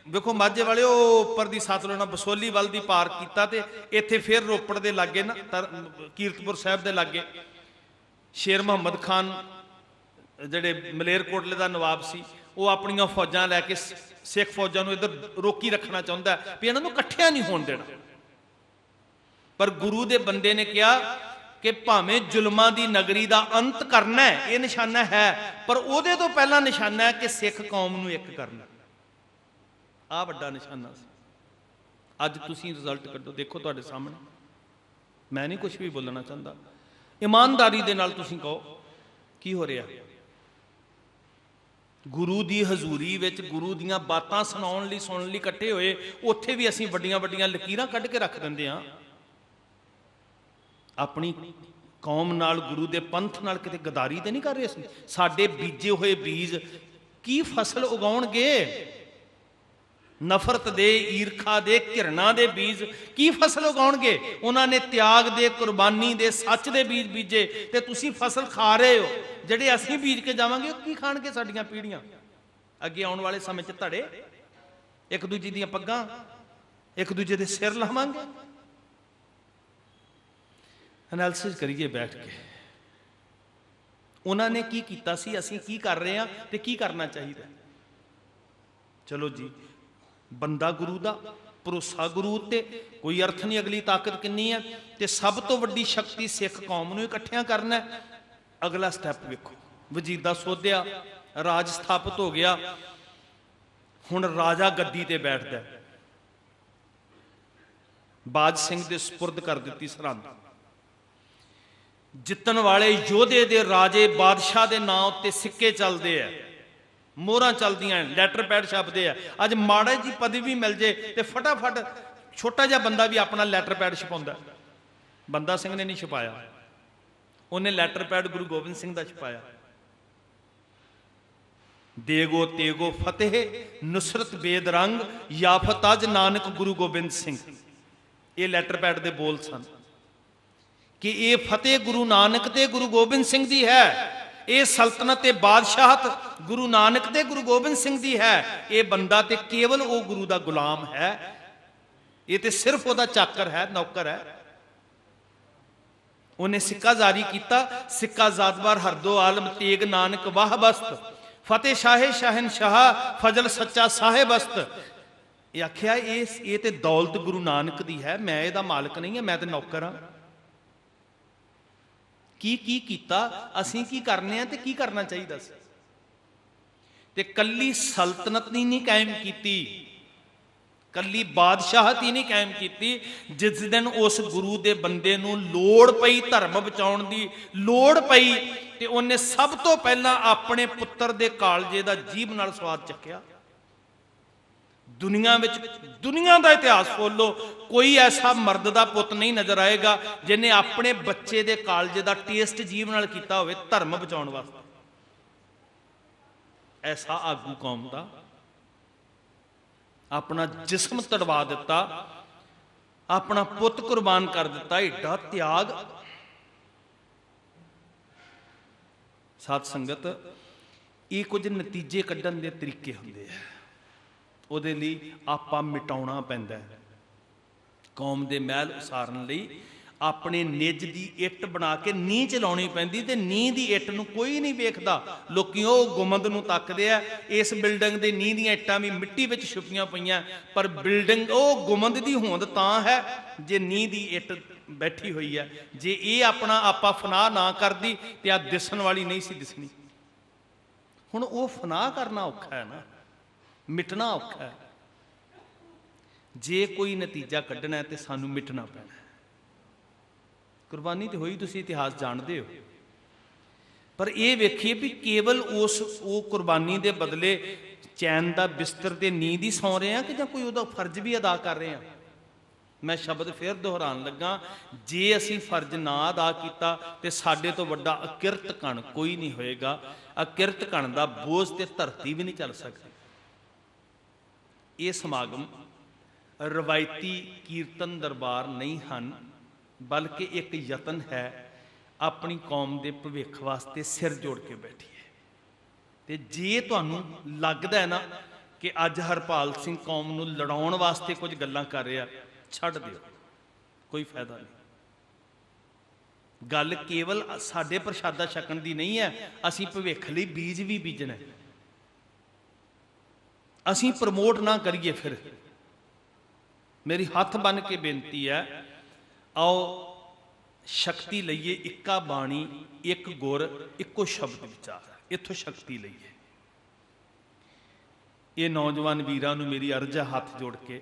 ਵੇਖੋ ਮਾਝੇ ਵਾਲੇ ਉਹ ਉੱਪਰ ਦੀ ਸਤਲੁਜ ਨਾਲ ਬਸੋਲੀ ਵੱਲ ਦੀ ਪਾਰ ਕੀਤਾ, ਤੇ ਇੱਥੇ ਫਿਰ ਰੋਪੜ ਦੇ ਲਾਗੇ ਨਾ ਕੀਰਤਪੁਰ ਸਾਹਿਬ ਦੇ ਲਾਗੇ ਸ਼ੇਰ ਮੁਹੰਮਦ ਖਾਨ ਜਿਹੜੇ ਮਲੇਰਕੋਟਲੇ ਦਾ ਨਵਾਬ ਸੀ, ਉਹ ਆਪਣੀਆਂ ਫੌਜਾਂ ਲੈ ਕੇ ਸਿੱਖ ਫੌਜਾਂ ਨੂੰ ਇੱਧਰ ਰੋਕੀ ਰੱਖਣਾ ਚਾਹੁੰਦਾ ਵੀ ਇਹਨਾਂ ਨੂੰ ਇਕੱਠਿਆਂ ਨਹੀਂ ਹੋਣ ਦੇਣਾ। ਪਰ ਗੁਰੂ ਦੇ ਬੰਦੇ ਨੇ ਕਿਹਾ ਕਿ ਭਾਵੇਂ ਜ਼ੁਲਮਾਂ ਦੀ ਨਗਰੀ ਦਾ ਅੰਤ ਕਰਨਾ ਹੈ, ਇਹ ਨਿਸ਼ਾਨਾ ਹੈ, ਪਰ ਉਹਦੇ ਤੋਂ ਪਹਿਲਾਂ ਨਿਸ਼ਾਨਾ ਹੈ ਕਿ ਸਿੱਖ ਕੌਮ ਨੂੰ ਇੱਕ ਕਰਨਾ। ਆਹ ਵੱਡਾ ਨਿਸ਼ਾਨਾ ਸੀ। ਅੱਜ ਤੁਸੀਂ ਰਿਜ਼ਲਟ ਕੱਢੋ, ਦੇਖੋ ਤੁਹਾਡੇ ਸਾਹਮਣੇ। ਮੈਂ ਨਹੀਂ ਕੁਝ ਵੀ ਬੋਲਣਾ ਚਾਹੁੰਦਾ, ਇਮਾਨਦਾਰੀ ਦੇ ਨਾਲ ਤੁਸੀਂ ਕਹੋ ਕੀ ਹੋ ਰਿਹਾ। ਗੁਰੂ ਦੀ ਹਜ਼ੂਰੀ ਵਿੱਚ ਗੁਰੂ ਦੀਆਂ ਬਾਤਾਂ ਸੁਣਾਉਣ ਲਈ, ਸੁਣਨ ਲਈ ਇਕੱਠੇ ਹੋਏ, ਉੱਥੇ ਵੀ ਅਸੀਂ ਵੱਡੀਆਂ ਵੱਡੀਆਂ ਲਕੀਰਾਂ ਕੱਢ ਕੇ ਰੱਖ ਦਿੰਦੇ ਹਾਂ। ਆਪਣੀ ਕੌਮ ਨਾਲ, ਗੁਰੂ ਦੇ ਪੰਥ ਨਾਲ ਕਿਤੇ ਗਦਾਰੀ ਤੇ ਨਹੀਂ ਕਰ ਰਹੇ ਅਸੀਂ। ਸਾਡੇ ਬੀਜੇ ਹੋਏ ਬੀਜ ਕੀ ਫਸਲ ਉਗਾਉਣਗੇ? ਨਫ਼ਰਤ ਦੇ, ਈਰਖਾ ਦੇ, ਘਿਰਣਾ ਦੇ ਬੀਜ ਕੀ ਫਸਲ ਉਗਾਉਣਗੇ? ਉਹਨਾਂ ਨੇ ਤਿਆਗ ਦੇ, ਕੁਰਬਾਨੀ ਦੇ, ਸੱਚ ਦੇ ਬੀਜ ਬੀਜੇ, ਤੇ ਤੁਸੀਂ ਫਸਲ ਖਾ ਰਹੇ ਹੋ। ਜਿਹੜੇ ਅਸੀਂ ਬੀਜ ਕੇ ਜਾਵਾਂਗੇ ਉਹ ਕੀ ਖਾਣਗੇ ਸਾਡੀਆਂ ਪੀੜ੍ਹੀਆਂ? ਅੱਗੇ ਆਉਣ ਵਾਲੇ ਸਮੇਂ 'ਚ ਧੜੇ, ਇੱਕ ਦੂਜੇ ਦੀਆਂ ਪੱਗਾਂ ਇੱਕ ਦੂਜੇ ਦੇ ਸਿਰ ਲਾਵਾਂਗੇ। ਐਨਾਲਿਸਿਸ ਕਰੀਏ ਬੈਠ ਕੇ, ਉਹਨਾਂ ਨੇ ਕੀ ਕੀਤਾ ਸੀ, ਅਸੀਂ ਕੀ ਕਰ ਰਹੇ ਹਾਂ ਤੇ ਕੀ ਕਰਨਾ ਚਾਹੀਦਾ। ਚਲੋ ਜੀ, ਬੰਦਾ ਗੁਰੂ ਦਾ, ਭਰੋਸਾ ਗੁਰੂ ਉੱਤੇ, ਕੋਈ ਅਰਥ ਨਹੀਂ ਅਗਲੀ ਤਾਕਤ ਕਿੰਨੀ ਹੈ, ਤੇ ਸਭ ਤੋਂ ਵੱਡੀ ਸ਼ਕਤੀ ਸਿੱਖ ਕੌਮ ਨੂੰ ਇਕੱਠਿਆਂ ਕਰਨਾ। ਅਗਲਾ ਸਟੈਪ ਵੇਖੋ, ਵਜੀਦਾ ਸੋਧਿਆ, ਰਾਜ ਸਥਾਪਿਤ ਹੋ ਗਿਆ, ਹੁਣ ਰਾਜਾ ਗੱਦੀ ਤੇ ਬੈਠਦਾ। ਬਾਜ ਸਿੰਘ ਦੇ ਸਪੁਰਦ ਕਰ ਦਿੱਤੀ ਸਰਹੰਦ। ਜਿੱਤਣ ਵਾਲੇ ਯੋਧੇ ਦੇ ਰਾਜੇ ਬਾਦਸ਼ਾਹ ਦੇ ਨਾਂ ਉੱਤੇ ਸਿੱਕੇ ਚੱਲਦੇ ਆ। ਮੋਹਰਾਂ ਚੱਲਦੀਆਂ, ਲੈਟਰ ਪੈਡ ਛਪਦੇ ਆ। ਅੱਜ ਮਾੜਾ ਜੀ ਪਦਵੀ ਮਿਲ ਜੇ ਤੇ ਫਟਾਫਟ ਛੋਟਾ ਜਿਹਾ ਬੰਦਾ ਵੀ ਆਪਣਾ ਲੈਟਰ ਪੈਡ ਛਪਾਉਂਦਾ। ਬੰਦਾ ਸਿੰਘ ਨੇ ਨਹੀਂ ਛਪਾਇਆ, ਉਹਨੇ ਲੈਟਰ ਪੈਡ ਗੁਰੂ ਗੋਬਿੰਦ ਸਿੰਘ ਦਾ ਛਪਾਇਆ। ਦੇਗੋ ਤੇਗੋ ਫਤਿਹ ਨੁਸਰਤ ਬੇਦਰੰਗ ਯਾਫਤ ਅਜ ਨਾਨਕ ਗੁਰੂ ਗੋਬਿੰਦ ਸਿੰਘ। ਇਹ ਲੈਟਰ ਪੈਡ ਦੇ ਬੋਲ ਸਨ ਕਿ ਇਹ ਫਤਿਹ ਗੁਰੂ ਨਾਨਕ ਤੇ ਗੁਰੂ ਗੋਬਿੰਦ ਸਿੰਘ ਦੀ ਹੈ, ਇਹ ਸਲਤਨਤ ਤੇ ਬਾਦਸ਼ਾਹਤ ਗੁਰੂ ਨਾਨਕ ਤੇ ਗੁਰੂ ਗੋਬਿੰਦ ਸਿੰਘ ਦੀ ਹੈ। ਇਹ ਬੰਦਾ ਤੇ ਕੇਵਲ ਉਹ ਗੁਰੂ ਦਾ ਗੁਲਾਮ ਹੈ, ਇਹ ਤੇ ਸਿਰਫ ਉਹਦਾ ਚਾਕਰ ਹੈ, ਨੌਕਰ ਹੈ। ਉਹਨੇ ਸਿੱਕਾ ਜਾਰੀ ਕੀਤਾ, ਸਿੱਕਾ ਜ਼ਾਦਵਾਰ ਹਰਦੋ ਆਲਮ ਤੇਗ ਨਾਨਕ ਵਾਹ ਬਸਤ ਫਤਿਹ ਸ਼ਾਹੇ ਸ਼ਾਹਨਸ਼ਾਹ ਫਜ਼ਲ ਸੱਚਾ ਸਾਹਿਬ ਅਸਤ। ਇਹ ਆਖਿਆ ਇਹ ਤੇ ਦੌਲਤ ਗੁਰੂ ਨਾਨਕ ਦੀ ਹੈ, ਮੈਂ ਇਹਦਾ ਮਾਲਕ ਨਹੀਂ ਹਾਂ, ਮੈਂ ਤੇ ਨੌਕਰ ਹਾਂ। ਕੀ ਕੀਤਾ, ਅਸੀਂ ਕੀ ਕਰਨੇ ਆ ਤੇ ਕੀ ਕਰਨਾ ਚਾਹੀਦਾ ਸੀ। ਤੇ ਕੱਲੀ ਸਲਤਨਤ ਨਹੀਂ ਕਾਇਮ ਕੀਤੀ, ਕੱਲੀ ਬਾਦਸ਼ਾਹਤ ਹੀ ਨਹੀਂ ਕਾਇਮ ਕੀਤੀ। ਜਿਸ ਦਿਨ ਉਸ ਗੁਰੂ ਦੇ ਬੰਦੇ ਨੂੰ ਲੋੜ ਪਈ, ਧਰਮ ਬਚਾਉਣ ਦੀ ਲੋੜ ਪਈ, ਤੇ ਉਹਨੇ ਸਭ ਤੋਂ ਪਹਿਲਾਂ ਆਪਣੇ ਪੁੱਤਰ ਦੇ ਕਾਲਜੇ ਦਾ ਜੀਭ ਨਾਲ ਸਵਾਦ ਚੱਖਿਆ। ਦੁਨੀਆ ਵਿੱਚ, ਦੁਨੀਆ ਦਾ ਇਤਿਹਾਸ ਖੋਲੋ, ਕੋਈ ਐਸਾ ਮਰਦ ਦਾ ਪੁੱਤ ਨਹੀਂ ਨਜ਼ਰ ਆਏਗਾ ਜਿਹਨੇ ਆਪਣੇ ਬੱਚੇ ਦੇ ਕਾਲਜੇ ਦਾ ਟੇਸਟ ਜੀਭ ਨਾਲ ਕੀਤਾ ਹੋਵੇ ਧਰਮ ਬਚਾਉਣ ਵਾਸਤੇ। ਐਸਾ ਆਗੂ ਕੌਮ ਦਾ ਆਪਣਾ ਜਿਸਮ ਤੜਵਾ ਦਿੱਤਾ, ਆਪਣਾ ਪੁੱਤ ਕੁਰਬਾਨ ਕਰ ਦਿੱਤਾ। ਏਡਾ ਤਿਆਗ। ਸਾਧ ਸੰਗਤ, ਇਹ ਕੁਝ ਨਤੀਜੇ ਕੱਢਣ ਦੇ ਤਰੀਕੇ ਹੁੰਦੇ ਆ, ਉਹਦੇ ਲਈ ਆਪਾ ਮਿਟਾਉਣਾ ਪੈਂਦਾ। ਕੌਮ ਦੇ ਮਹਿਲ ਉਸਾਰਨ ਲਈ ਆਪਣੇ ਨਿੱਜ ਦੀ ਇੱਟ ਬਣਾ ਕੇ ਨੀਂਹ ਚਲਾਉਣੀ ਪੈਂਦੀ, ਤੇ ਨੀਂਹ ਦੀ ਇੱਟ ਨੂੰ ਕੋਈ ਨਹੀਂ ਵੇਖਦਾ। ਲੋਕੀ ਉਹ ਗੁੰਮਦ ਨੂੰ ਤੱਕਦੇ ਆ। ਇਸ ਬਿਲਡਿੰਗ ਦੇ ਨੀਂਹ ਦੀਆਂ ਇੱਟਾਂ ਵੀ ਮਿੱਟੀ ਵਿੱਚ ਛੁਪੀਆਂ ਪਈਆਂ, ਪਰ ਬਿਲਡਿੰਗ ਉਹ ਗੁੰਮਦ ਦੀ ਹੋਂਦ ਤਾਂ ਹੈ ਜੇ ਨੀਂਹ ਦੀ ਇੱਟ ਬੈਠੀ ਹੋਈ ਹੈ। ਜੇ ਇਹ ਆਪਣਾ ਆਪਾ ਫਨਾਹ ਨਾ ਕਰਦੀ ਤੇ ਆ ਦਿਸਣ ਵਾਲੀ ਨਹੀਂ ਸੀ ਦਿਸਣੀ। ਹੁਣ ਉਹ ਫਨਾਹ ਕਰਨਾ ਔਖਾ ਹੈ ਨਾ, ਮਿਟਣਾ ਔਖਾ ਹੈ। ਜੇ ਕੋਈ ਨਤੀਜਾ ਕੱਢਣਾ ਤੇ ਸਾਨੂੰ ਮਿਟਣਾ ਪੈਣਾ। ਕੁਰਬਾਨੀ ਤੇ ਹੋਈ, ਤੁਸੀਂ ਇਤਿਹਾਸ ਜਾਣਦੇ ਹੋ, ਪਰ ਇਹ ਵੇਖੀਏ ਵੀ ਕੇਵਲ ਉਹ ਕੁਰਬਾਨੀ ਦੇ ਬਦਲੇ ਚੈਨ ਦਾ ਬਿਸਤਰ ਤੇ ਨੀਂਦ ਹੀ ਸੌਂ ਰਹੇ ਆ ਕਿ ਜਾਂ ਕੋਈ ਉਹਦਾ ਫਰਜ਼ ਵੀ ਅਦਾ ਕਰ ਰਹੇ ਆ। ਮੈਂ ਸ਼ਬਦ ਫੇਰ ਦੁਹਰਾਉਣ ਲੱਗਾ, ਜੇ ਅਸੀਂ ਫਰਜ਼ ਨਾ ਅਦਾ ਕੀਤਾ ਤੇ ਸਾਡੇ ਤੋਂ ਵੱਡਾ ਅਕਿਰਤ ਕਣ ਕੋਈ ਨਹੀਂ ਹੋਏਗਾ। ਅਕਿਰਤ ਕਣ ਦਾ ਬੋਝ ਤੇ ਧਰਤੀ ਵੀ ਨਹੀਂ ਚੱਲ ਸਕਦੀ। ਇਹ ਸਮਾਗਮ ਰਵਾਇਤੀ ਕੀਰਤਨ ਦਰਬਾਰ ਨਹੀਂ ਹਨ, ਬਲਕਿ ਇੱਕ ਯਤਨ ਹੈ ਆਪਣੀ ਕੌਮ ਦੇ ਭਵਿੱਖ ਵਾਸਤੇ ਸਿਰ ਜੋੜ ਕੇ ਬੈਠੀਏ। ਤੇ ਜੇ ਤੁਹਾਨੂੰ ਲੱਗਦਾ ਹੈ ਨਾ ਕਿ ਅੱਜ ਹਰਪਾਲ ਸਿੰਘ ਕੌਮ ਨੂੰ ਲੜਾਉਣ ਵਾਸਤੇ ਕੁਝ ਗੱਲਾਂ ਕਰ ਰਿਹਾ, ਛੱਡ ਦਿਓ, ਕੋਈ ਫਾਇਦਾ ਨਹੀਂ। ਗੱਲ ਕੇਵਲ ਸਾਡੇ ਪ੍ਰਸ਼ਾਦਾ ਛਕਣ ਦੀ ਨਹੀਂ ਹੈ, ਅਸੀਂ ਭਵਿੱਖ ਲਈ ਬੀਜ ਵੀ ਬੀਜਣਾ। ਅਸੀਂ ਪ੍ਰਮੋਟ ਨਾ ਕਰੀਏ। ਫਿਰ ਮੇਰੀ ਹੱਥ ਬੰਨ ਕੇ ਬੇਨਤੀ ਹੈ, ਆਓ ਸ਼ਕਤੀ ਲਈਏ। ਇੱਕਾ ਬਾਣੀ, ਇੱਕ ਗੁਰ, ਇੱਕੋ ਸ਼ਬਦ ਵਿਚਾਰ, ਇੱਥੋਂ ਸ਼ਕਤੀ ਲਈਏ। ਇਹ ਨੌਜਵਾਨ ਵੀਰਾਂ ਨੂੰ ਮੇਰੀ ਅਰਜ਼ ਹੈ, ਹੱਥ ਜੋੜ ਕੇ,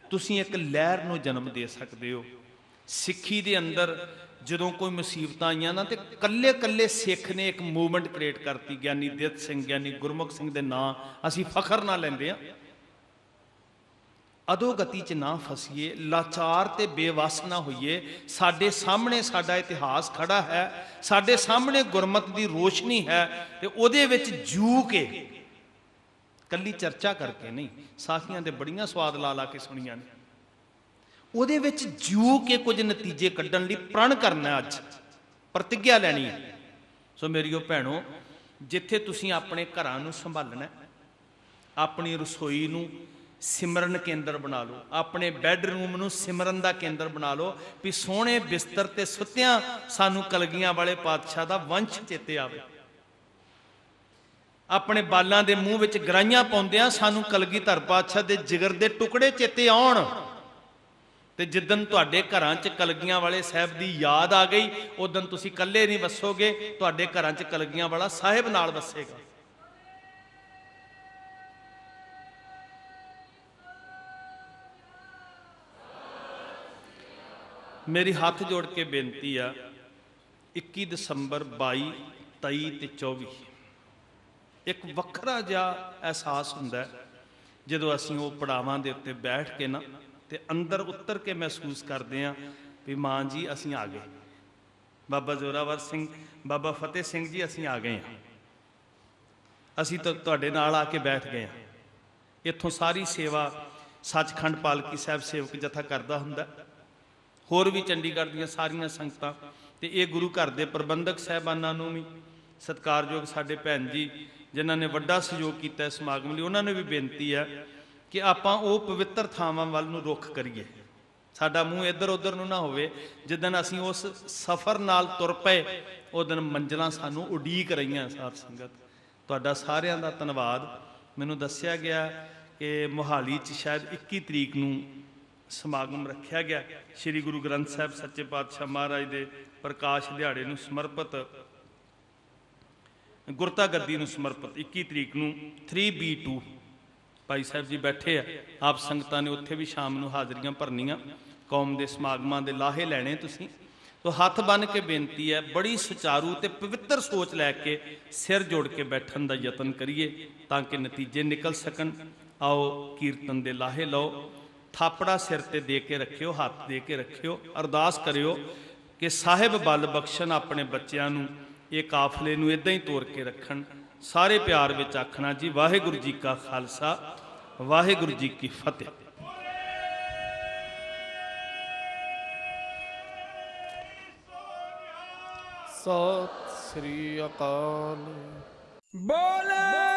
ਤੁਸੀਂ ਇੱਕ ਲਹਿਰ ਨੂੰ ਜਨਮ ਦੇ ਸਕਦੇ ਹੋ। ਸਿੱਖੀ ਦੇ ਅੰਦਰ ਜਦੋਂ ਕੋਈ ਮੁਸੀਬਤਾਂ ਆਈਆਂ ਨਾ, ਤੇ ਕੱਲੇ ਕੱਲੇ ਸਿੱਖ ਨੇ ਇੱਕ ਮੂਵਮੈਂਟ ਕ੍ਰੀਏਟ ਕਰਤੀ। ਗਿਆਨੀ ਦਿੱਤ ਸਿੰਘ, ਗਿਆਨੀ ਗੁਰਮੁਖ ਸਿੰਘ ਦੇ ਨਾਂ ਅਸੀਂ ਫਖਰ ਨਾਲ ਲੈਂਦੇ ਹਾਂ। ਅਧੋਗਤੀ 'ਚ ਨਾ ਫਸੀਏ, ਲਾਚਾਰ ਤੇ ਬੇਵੱਸ ਨਾ ਹੋਈਏ। ਸਾਡੇ ਸਾਹਮਣੇ ਸਾਡਾ ਇਤਿਹਾਸ ਖੜਾ ਹੈ, ਸਾਡੇ ਸਾਹਮਣੇ ਗੁਰਮਤ ਦੀ ਰੋਸ਼ਨੀ ਹੈ, ਤੇ ਉਹਦੇ ਵਿੱਚ ਜੂ ਕੇ, ਕੱਲੀ ਚਰਚਾ ਕਰਕੇ ਨਹੀਂ, ਸਾਖੀਆਂ ਦੇ ਬੜੀਆਂ ਸਵਾਦ ਲਾ ਲਾ ਕੇ ਸੁਣੀਆਂ ਨੇ, ਉਹਦੇ ਵਿੱਚ ਜੂ ਕੇ ਕੁਝ ਨਤੀਜੇ ਕੱਢਣ ਲਈ ਪ੍ਰਣ ਕਰਨਾ। ਅੱਜ ਪ੍ਰਤਿੱਗਿਆ ਲੈਣੀ ਹੈ। ਸੋ ਮੇਰੀਓ ਭੈਣੋ, ਜਿੱਥੇ ਤੁਸੀਂ ਆਪਣੇ ਘਰਾਂ ਨੂੰ ਸੰਭਾਲਣਾ, ਆਪਣੀ ਰਸੋਈ ਨੂੰ ਸਿਮਰਨ ਕੇਂਦਰ ਬਣਾ ਲਓ, ਆਪਣੇ ਬੈੱਡਰੂਮ ਨੂੰ ਸਿਮਰਨ ਦਾ ਕੇਂਦਰ ਬਣਾ ਲਓ, ਵੀ ਸੋਹਣੇ ਬਿਸਤਰ ਤੇ ਸੁੱਤਿਆਂ ਸਾਨੂੰ ਕਲਗੀਆਂ ਵਾਲੇ ਪਾਤਸ਼ਾਹ ਦਾ ਵੰਸ਼ ਚੇਤੇ ਆਵੇ। ਆਪਣੇ ਬਾਲਾਂ ਦੇ ਮੂੰਹ ਵਿੱਚ ਗਰਾਈਆਂ ਪਾਉਂਦਿਆਂ ਸਾਨੂੰ ਕਲਗੀਧਰ ਪਾਤਸ਼ਾਹ ਦੇ ਜਿਗਰ ਦੇ ਟੁਕੜੇ ਚੇਤੇ ਆਉਣ। ਤੇ ਜਿੱਦਣ ਤੁਹਾਡੇ ਘਰਾਂ 'ਚ ਕਲਗੀਆਂ ਵਾਲੇ ਸਾਹਿਬ ਦੀ ਯਾਦ ਆ ਗਈ, ਉਦੋਂ ਤੁਸੀਂ ਇਕੱਲੇ ਨਹੀਂ ਵਸੋਗੇ, ਤੁਹਾਡੇ ਘਰਾਂ 'ਚ ਕਲਗੀਆਂ ਵਾਲਾ ਸਾਹਿਬ ਨਾਲ ਵਸੇਗਾ। ਮੇਰੀ ਹੱਥ ਜੋੜ ਕੇ ਬੇਨਤੀ ਆ, 21 ਦਸੰਬਰ 22, 23 ਤੇ 24 ਇੱਕ ਵੱਖਰਾ ਜਿਹਾ ਅਹਿਸਾਸ ਹੁੰਦਾ ਹੈ ਜਦੋਂ ਅਸੀਂ ਉਹ ਪੜਾਵਾਂ ਦੇ ਉੱਤੇ ਬੈਠ ਕੇ ਨਾ ਤੇ ਅੰਦਰ ਉਤਰ ਕੇ ਮਹਿਸੂਸ ਕਰਦੇ ਹਾਂ ਵੀ ਮਾਂ ਜੀ ਅਸੀਂ ਆ ਗਏ, ਬਾਬਾ ਜ਼ੋਰਾਵਰ ਸਿੰਘ, ਬਾਬਾ ਫਤਿਹ ਸਿੰਘ ਜੀ ਅਸੀਂ ਆ ਗਏ ਹਾਂ, ਅਸੀਂ ਤਾਂ ਤੁਹਾਡੇ ਨਾਲ ਆ ਕੇ ਬੈਠ ਗਏ ਹਾਂ। ਇੱਥੋਂ ਸਾਰੀ ਸੇਵਾ ਸੱਚਖੰਡ ਪਾਲਕੀ ਸਾਹਿਬ ਸੇਵਕ ਜਥਾ ਕਰਦਾ ਹੁੰਦਾ, ਹੋਰ ਵੀ ਚੰਡੀਗੜ੍ਹ ਦੀਆਂ ਸਾਰੀਆਂ ਸੰਗਤਾਂ, ਤੇ ਇਹ ਗੁਰੂ ਘਰ ਦੇ ਪ੍ਰਬੰਧਕ ਸਾਹਿਬਾਨਾਂ ਨੂੰ ਵੀ, ਸਤਿਕਾਰਯੋਗ ਸਾਡੇ ਭੈਣ ਜੀ ਜਿਨ੍ਹਾਂ ਨੇ ਵੱਡਾ ਸਹਿਯੋਗ ਕੀਤਾ ਇਸ ਸਮਾਗਮ ਲਈ, ਉਹਨਾਂ ਨੂੰ ਵੀ ਬੇਨਤੀ ਹੈ ਕਿ ਆਪਾਂ ਉਹ ਪਵਿੱਤਰ ਥਾਵਾਂ ਵੱਲ ਨੂੰ ਰੁੱਖ ਕਰੀਏ, ਸਾਡਾ ਮੂੰਹ ਇੱਧਰ ਉੱਧਰ ਨੂੰ ਨਾ ਹੋਵੇ। ਜਿੱਦਣ ਅਸੀਂ ਉਸ ਸਫ਼ਰ ਨਾਲ ਤੁਰ ਪਏ ਉਹ ਦਿਨ ਮੰਜ਼ਲਾਂ ਸਾਨੂੰ ਉਡੀਕ ਰਹੀਆਂ। ਸਾਧ ਸੰਗਤ, ਤੁਹਾਡਾ ਸਾਰਿਆਂ ਦਾ ਧੰਨਵਾਦ। ਮੈਨੂੰ ਦੱਸਿਆ ਗਿਆ ਕਿ ਮੋਹਾਲੀ 'ਚ ਸ਼ਾਇਦ 21 ਤਰੀਕ ਨੂੰ ਸਮਾਗਮ ਰੱਖਿਆ ਗਿਆ, ਸ੍ਰੀ ਗੁਰੂ ਗ੍ਰੰਥ ਸਾਹਿਬ ਸੱਚੇ ਪਾਤਸ਼ਾਹ ਮਹਾਰਾਜ ਦੇ ਪ੍ਰਕਾਸ਼ ਦਿਹਾੜੇ ਨੂੰ ਸਮਰਪਿਤ, ਗੁਰਤਾ ਗੱਦੀ ਨੂੰ ਸਮਰਪਿਤ 21 ਤਰੀਕ ਨੂੰ 3B2 ਭਾਈ ਸਾਹਿਬ ਜੀ ਬੈਠੇ ਆ। ਆਪ ਸੰਗਤਾਂ ਨੇ ਉੱਥੇ ਵੀ ਸ਼ਾਮ ਨੂੰ ਹਾਜ਼ਰੀਆਂ ਭਰਨੀਆਂ, ਕੌਮ ਦੇ ਸਮਾਗਮਾਂ ਦੇ ਲਾਹੇ ਲੈਣੇ ਤੁਸੀਂ। ਤੋ ਹੱਥ ਬੰਨ੍ਹ ਕੇ ਬੇਨਤੀ ਹੈ, ਬੜੀ ਸੁਚਾਰੂ ਤੇ ਪਵਿੱਤਰ ਸੋਚ ਲੈ ਕੇ ਸਿਰ ਜੋੜ ਕੇ ਬੈਠਣ ਦਾ ਯਤਨ ਕਰੀਏ ਤਾਂ ਕਿ ਨਤੀਜੇ ਨਿਕਲ ਸਕਣ। ਆਓ ਕੀਰਤਨ ਦੇ ਲਾਹੇ ਲਓ, ਥਾਪੜਾ ਸਿਰ ਤੇ ਦੇ ਕੇ ਰੱਖਿਓ, ਹੱਥ ਦੇ ਕੇ ਰੱਖਿਓ, ਅਰਦਾਸ ਕਰਿਓ ਕਿ ਸਾਹਿਬ ਬਲ ਬਖਸ਼ਣ ਆਪਣੇ ਬੱਚਿਆਂ ਨੂੰ, ਇਹ ਕਾਫਲੇ ਨੂੰ ਇਦਾਂ ਹੀ ਤੋਰ ਕੇ ਰੱਖਣ। ਸਾਰੇ ਪਿਆਰ ਵਿੱਚ ਆਖਣਾ ਜੀ, ਵਾਹਿਗੁਰੂ ਜੀ ਕਾ ਖਾਲਸਾ, ਵਾਹਿਗੁਰੂ ਜੀ ਕੀ ਫਤਿਹ। ਸਤਿ ਸ੍ਰੀ ਅਕਾਲ। बोले